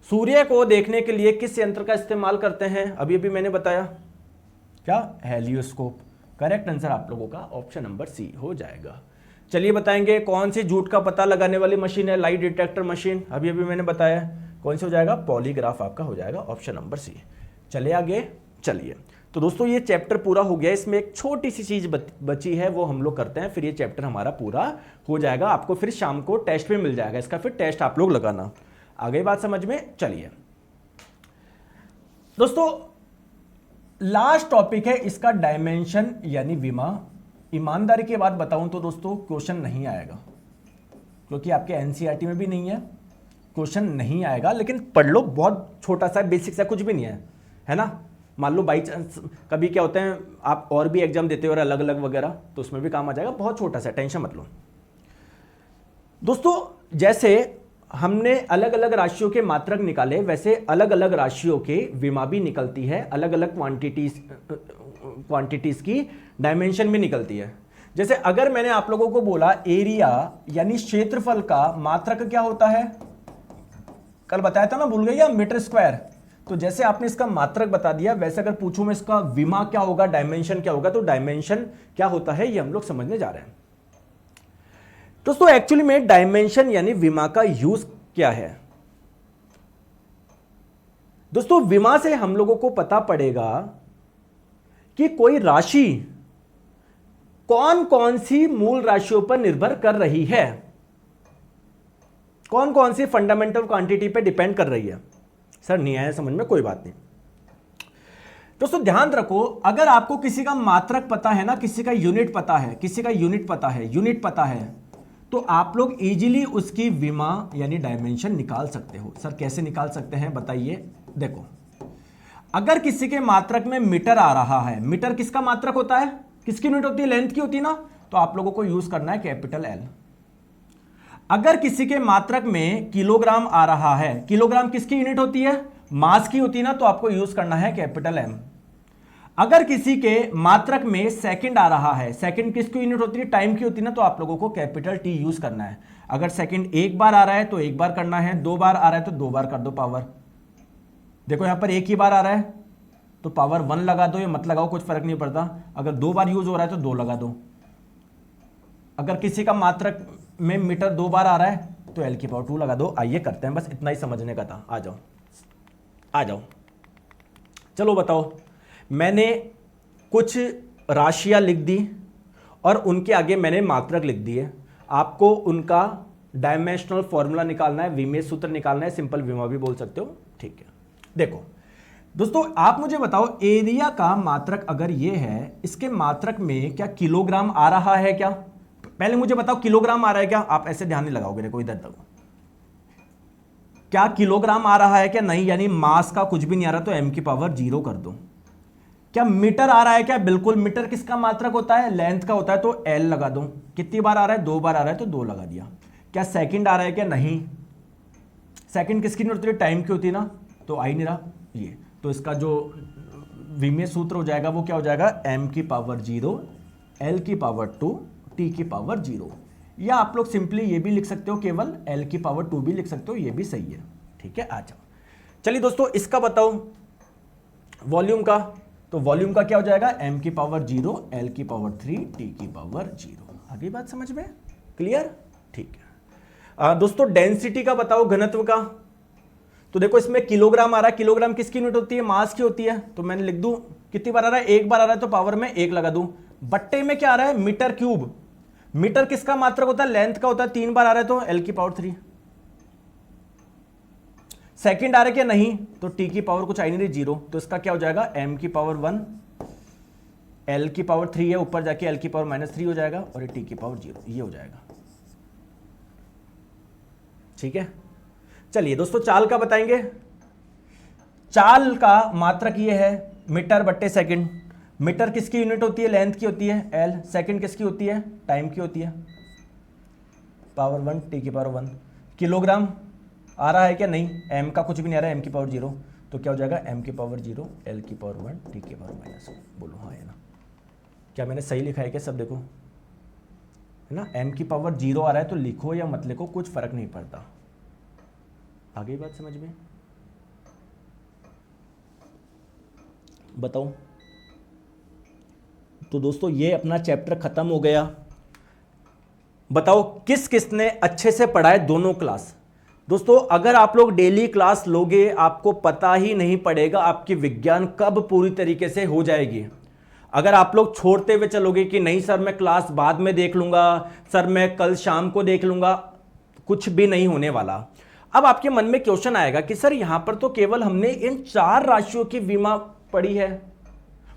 Speaker 1: सूर्य को देखने के लिए किस यंत्र का इस्तेमाल करते हैं? अभी अभी मैंने बताया, क्या? हेलियोस्कोप। करेक्ट आंसर आप लोगों का ऑप्शन नंबर सी हो जाएगा। चलिए बताएंगे, कौन सी झूठ का पता लगाने वाली मशीन है? Lie detector machine. अभी अभी मैंने बताया, कौन सी हो जाएगा? पॉलीग्राफ आपका हो जाएगा ऑप्शन नंबर सी। चलिए आगे। चलिए तो दोस्तों ये चैप्टर पूरा हो गया, इसमें एक छोटी सी चीज बची है, वो हम लोग करते हैं, फिर ये चैप्टर हमारा पूरा हो जाएगा। आपको फिर शाम को टेस्ट भी मिल जाएगा, इसका फिर टेस्ट आप लोग लगाना। आगे बात समझ में? चलिए दोस्तों, लास्ट टॉपिक है इसका डायमेंशन यानी विमा। ईमानदारी की बात बताऊं तो दोस्तों क्वेश्चन नहीं आएगा, क्योंकि आपके एनसीईआरटी में भी नहीं है, क्वेश्चन नहीं आएगा। लेकिन पढ़ लो, बहुत छोटा सा बेसिक सा, कुछ भी नहीं है ना। मान लो बाई चांस कभी क्या होते हैं, आप और भी एग्जाम देते हो और अलग अलग वगैरह, तो उसमें भी काम आ जाएगा। बहुत छोटा सा, टेंशन मत लो दोस्तों। जैसे हमने अलग अलग राशियों के मात्रक निकाले, वैसे अलग अलग राशियों के विमा भी निकलती है, अलग अलग क्वांटिटीज की डायमेंशन भी निकलती है। जैसे अगर मैंने आप लोगों को बोला एरिया यानी क्षेत्रफल का मात्रक क्या होता है, कल बताया था ना, भूल गए या? Metre square. तो जैसे आपने इसका मात्रक बता दिया, वैसे अगर पूछूं मैं इसका विमा क्या होगा, डायमेंशन क्या होगा, तो डायमेंशन क्या होता है ये हम लोग समझने जा रहे हैं दोस्तों। एक्चुअली में डायमेंशन यानी विमा का यूज क्या है दोस्तों? विमा से हम लोगों को पता पड़ेगा कि कोई राशि कौन कौन सी मूल राशियों पर निर्भर कर रही है, कौन कौन सी फंडामेंटल क्वांटिटी पे डिपेंड कर रही है। सर नहीं आया समझ में? कोई बात नहीं दोस्तों, ध्यान रखो, अगर आपको किसी का मात्रक पता है ना, किसी का यूनिट पता है, किसी का यूनिट पता है, तो आप लोग इजीली उसकी विमा यानी डायमेंशन निकाल सकते हो। सर कैसे निकाल सकते हैं बताइए? देखो, अगर किसी के मात्रक में मीटर आ रहा है, मीटर किसका मात्रक होता है? किसकी यूनिट होती है? लेंथ की होती है ना, तो आप लोगों को यूज करना है कैपिटल एल। अगर किसी के मात्रक में किलोग्राम आ रहा है, किलोग्राम किसकी यूनिट होती है? मास की होती है ना, तो आपको यूज करना है कैपिटल एम। अगर किसी के मात्रक में सेकंड आ रहा है, सेकंड किसकी यूनिट होती है? टाइम की होती है ना, तो आप लोगों को कैपिटल टी यूज करना है। अगर सेकंड एक बार आ रहा है तो एक बार करना है, दो बार आ रहा है तो दो बार कर दो पावर। देखो यहां पर एक ही बार आ रहा है तो पावर 1 लगा दो, या मत लगाओ, कुछ फर्क नहीं पड़ता। अगर दो बार यूज हो रहा है तो 2 लगा दो। अगर किसी का मात्रक में मीटर 2 बार आ रहा है तो एल की पावर 2 लगा दो। आइए करते हैं, बस इतना ही समझने का था। आ जाओ चलो बताओ। मैंने कुछ राशियां लिख दी और उनके आगे मैंने मात्रक लिख दिए। आपको उनका डायमेंशनल फॉर्मूला निकालना है, विमेय सूत्र निकालना है, सिंपल विमा भी बोल सकते हो, ठीक है। देखो दोस्तों, आप मुझे बताओ, एरिया का मात्रक अगर ये है, इसके मात्रक में क्या किलोग्राम आ रहा है क्या? पहले मुझे बताओ किलोग्राम आ रहा है क्या? आप ऐसे ध्यान नहीं लगाओगे, देखो इधर तक, क्या किलोग्राम आ रहा है क्या? नहीं, यानी मास का कुछ भी नहीं आ रहा तो m की पावर 0 कर दो। क्या मीटर आ रहा है क्या? बिल्कुल। मीटर किसका मात्रक होता है? लेंथ का होता है, तो l लगा दो। कितनी बार आ रहा है? 2 बार आ रहा है तो 2 लगा दिया। क्या सेकंड आ रहा है क्या? नहीं। सेकंड किसकी नहीं होती है? टाइम की होती है ना, तो आ ही नहीं रहा ये, तो इसका जो विमेय सूत्र हो जाएगा वो क्या हो जाएगा? m की पावर 0, l की पावर 2, t की पावर 0। या आप लोग सिंपली ये भी लिख सकते हो, केवल l की पावर 2 भी लिख सकते हो, ये भी सही है, ठीक है। आ जाओ, चलिए दोस्तों, इसका बताओ वॉल्यूम का। तो वॉल्यूम का क्या हो जाएगा? m की पावर 0, l की पावर 3, t की पावर 0। आगे बात समझ में? क्लियर? ठीक है। दोस्तों डेंसिटी का बताओ, घनत्व का। तो देखो इसमें किलोग्राम आ रहा है, किलोग्राम किसकी यूनिट होती है, मास की होती है, तो मैंने लिख दूं कितनी बार आ रहा है, एक बार आ रहा है तो पावर में 1 लगा दूं। बट्टे में क्या आ रहा है, मीटर क्यूब, मीटर किसका मात्रक होता है, लेंथ का होता है, 3 बार आ रहा है तो L की पावर 3। सेकंड आ रहा है क्या, नहीं, तो T की पावर कुछ आई नहीं रही, 0, तो इसका क्या हो जाएगा, M की पावर 1, L की पावर 3 है, ऊपर जाके L की पावर -3 हो जाएगा, और ये T की पावर 0, ये हो जाएगा। ठीक है, चलिए दोस्तों चाल का बताएंगे। चाल का मात्रक ये है मीटर बट्टे सेकंड। मीटर किसकी यूनिट होती है, लेंथ की होती है L, सेकंड किसकी होती है, टाइम की होती है, पावर 1, T की पावर 1। किलोग्राम आ रहा है क्या, नहीं, M का कुछ भी नहीं आ रहा है, M की पावर 0, तो क्या हो जाएगा, M की पावर 0, L की पावर 1, T की पावर -1। बोलो हाँ है ना, क्या मैंने सही लिखा है क्या, सब देखो है ना, M की पावर 0 आ रहा है तो लिखो या मत लिखो कुछ फर्क नहीं पड़ता। आगे बात समझ में, बताओ। तो दोस्तों ये अपना चैप्टर खत्म हो गया। बताओ किस किस ने अच्छे से पढ़ा है दोनों क्लास। दोस्तों अगर आप लोग डेली क्लास लोगे आपको पता ही नहीं पड़ेगा आपकी विज्ञान कब पूरी तरीके से हो जाएगी। अगर आप लोग छोड़ते हुए चलोगे कि नहीं सर मैं क्लास बाद में देख लूंगा, सर मैं कल शाम को देख लूंगा, कुछ भी नहीं होने वाला। अब आपके मन में क्वेश्चन आएगा कि सर यहां पर तो केवल हमने इन 4 राशियों की विमा पढ़ी है,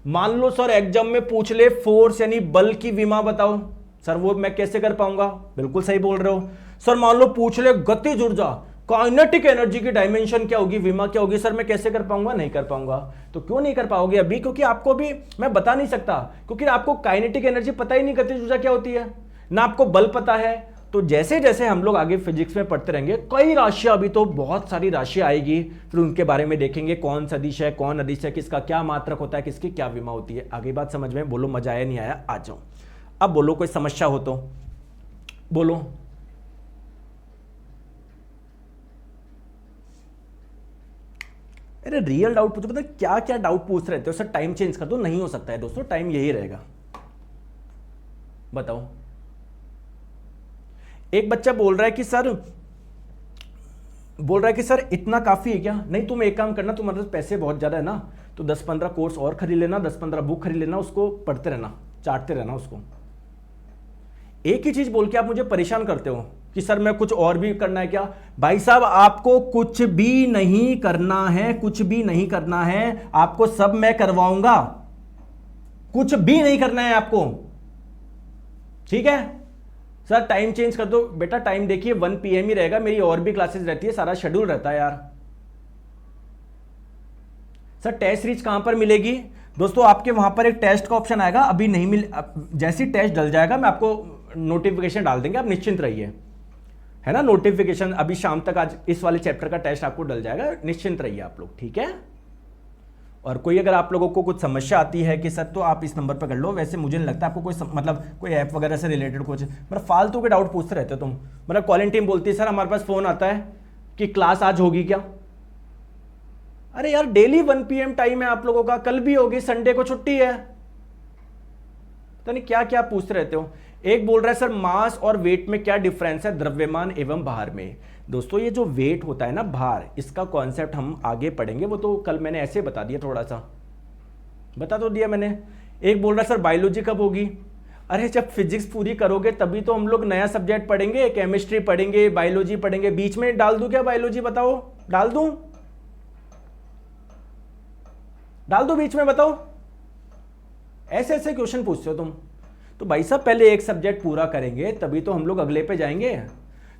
Speaker 1: मान लो सर एग्जाम में पूछ ले फोर्स यानी बल की विमा बताओ, सर वो मैं कैसे कर पाऊंगा। बिल्कुल सही बोल रहे हो। सर मान लो पूछ ले गतिज ऊर्जा, काइनेटिक एनर्जी की डायमेंशन क्या होगी, विमा क्या होगी, सर मैं कैसे कर पाऊंगा, नहीं कर पाऊंगा। तो क्यों नहीं कर पाओगे अभी, क्योंकि आपको भी मैं बता नहीं सकता, क्योंकि आपको काइनेटिक एनर्जी पता ही नहीं, गतिज ऊर्जा क्या होती है ना, आपको बल पता है। तो जैसे जैसे हम लोग आगे फिजिक्स में पढ़ते रहेंगे कई राशियां, अभी तो बहुत सारी राशियां आएगी, फिर उनके बारे में देखेंगे कौन सदिश है, कौन अदिश है, किसका क्या मात्रक होता है, किसकी क्या विमा होती है। आगे बात समझ में, बोलो मजा आया नहीं आया, आ जाओ। अब बोलो कोई समस्या हो तो बोलो। अरे रियल डाउट पूछो, पता क्या क्या डाउट पूछ रहे थे सर, टाइम चेंज कर दो, नहीं हो सकता है दोस्तों, टाइम यही रहेगा। बताओ। एक बच्चा बोल रहा है कि सर इतना काफी है क्या, नहीं तुम एक काम करना, तुम्हारे पास पैसे बहुत ज्यादा है ना, तो 10-15 कोर्स और खरीद लेना, 10-15 बुक खरीद लेना, उसको पढ़ते रहना, चाटते रहना उसको। एक ही चीज बोल के आप मुझे परेशान करते हो कि सर मैं कुछ और भी करना है क्या। भाई साहब आपको कुछ भी नहीं करना है, कुछ भी नहीं करना है, आपको सब मैं करवाऊंगा, कुछ भी नहीं करना है आपको, ठीक है। सर टाइम चेंज कर दो, बेटा टाइम देखिए 1 PM ही रहेगा, मेरी और भी क्लासेस रहती है, सारा शेड्यूल रहता है यार। सर टेस्ट सीरीज कहां पर मिलेगी दोस्तों, आपके वहां पर एक टेस्ट का ऑप्शन आएगा, अभी नहीं मिल, जैसी टेस्ट डल जाएगा मैं आपको नोटिफिकेशन डाल देंगे, आप निश्चिंत रहिए, है ना। नोटिफिकेशन अभी शाम तक आज इस वाले चैप्टर का टेस्ट आपको डल जाएगा, निश्चिंत रहिए आप लोग, ठीक है। और कोई अगर आप लोगों को कुछ समस्या आती है कि सर, तो आप इस नंबर पर कर लो। वैसे मुझे नहीं लगता आपको कोई मतलब कोई ऐप वगैरह से रिलेटेड कुछ, मतलब फालतू के डाउट पूछते रहते हो तुम। मतलब कॉलिंग टीम बोलती है सर हमारे पास फोन आता है कि क्लास आज होगी क्या। अरे यार डेली 1 PM टाइम है आप लोगों का, कल भी होगी, संडे को छुट्टी है, पता नहीं क्या क्या पूछते रहते हो। एक बोल रहा है सर मास और वेट में क्या डिफरेंस है द्रव्यमान एवं भार में। दोस्तों ये जो वेट होता है ना, भार, इसका कॉन्सेप्ट हम आगे पढ़ेंगे, वो तो कल मैंने ऐसे बता दिया, थोड़ा सा बता तो दिया मैंने। एक बोल रहा है सर बायोलॉजी कब होगी। अरे जब फिजिक्स पूरी करोगे तभी तो हम लोग नया सब्जेक्ट पढ़ेंगे, केमिस्ट्री पढ़ेंगे, बायोलॉजी पढ़ेंगे। बीच में डाल दूं क्या बायोलॉजी, बताओ, डाल दूं, डाल दो बीच में, बताओ। ऐसे ऐसे क्वेश्चन पूछते हो तुम। तो भाई साहब पहले एक सब्जेक्ट पूरा करेंगे तभी तो हम लोग अगले पे जाएंगे।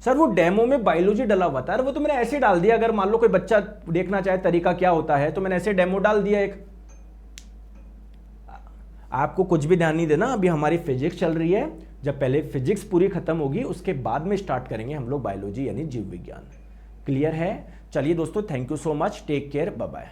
Speaker 1: सर वो डेमो में बायोलॉजी डला हुआ था, वो तो मैंने ऐसे डाल दिया, अगर मान लो कोई बच्चा देखना चाहे तरीका क्या होता है तो मैंने ऐसे डेमो डाल दिया एक। आपको कुछ भी ध्यान नहीं देना, अभी हमारी फिजिक्स चल रही है, जब पहले फिजिक्स पूरी खत्म होगी उसके बाद में स्टार्ट करेंगे हम लोग बायोलॉजी यानी जीव विज्ञान। क्लियर है। चलिए दोस्तों, thank you so much, take care, bye bye.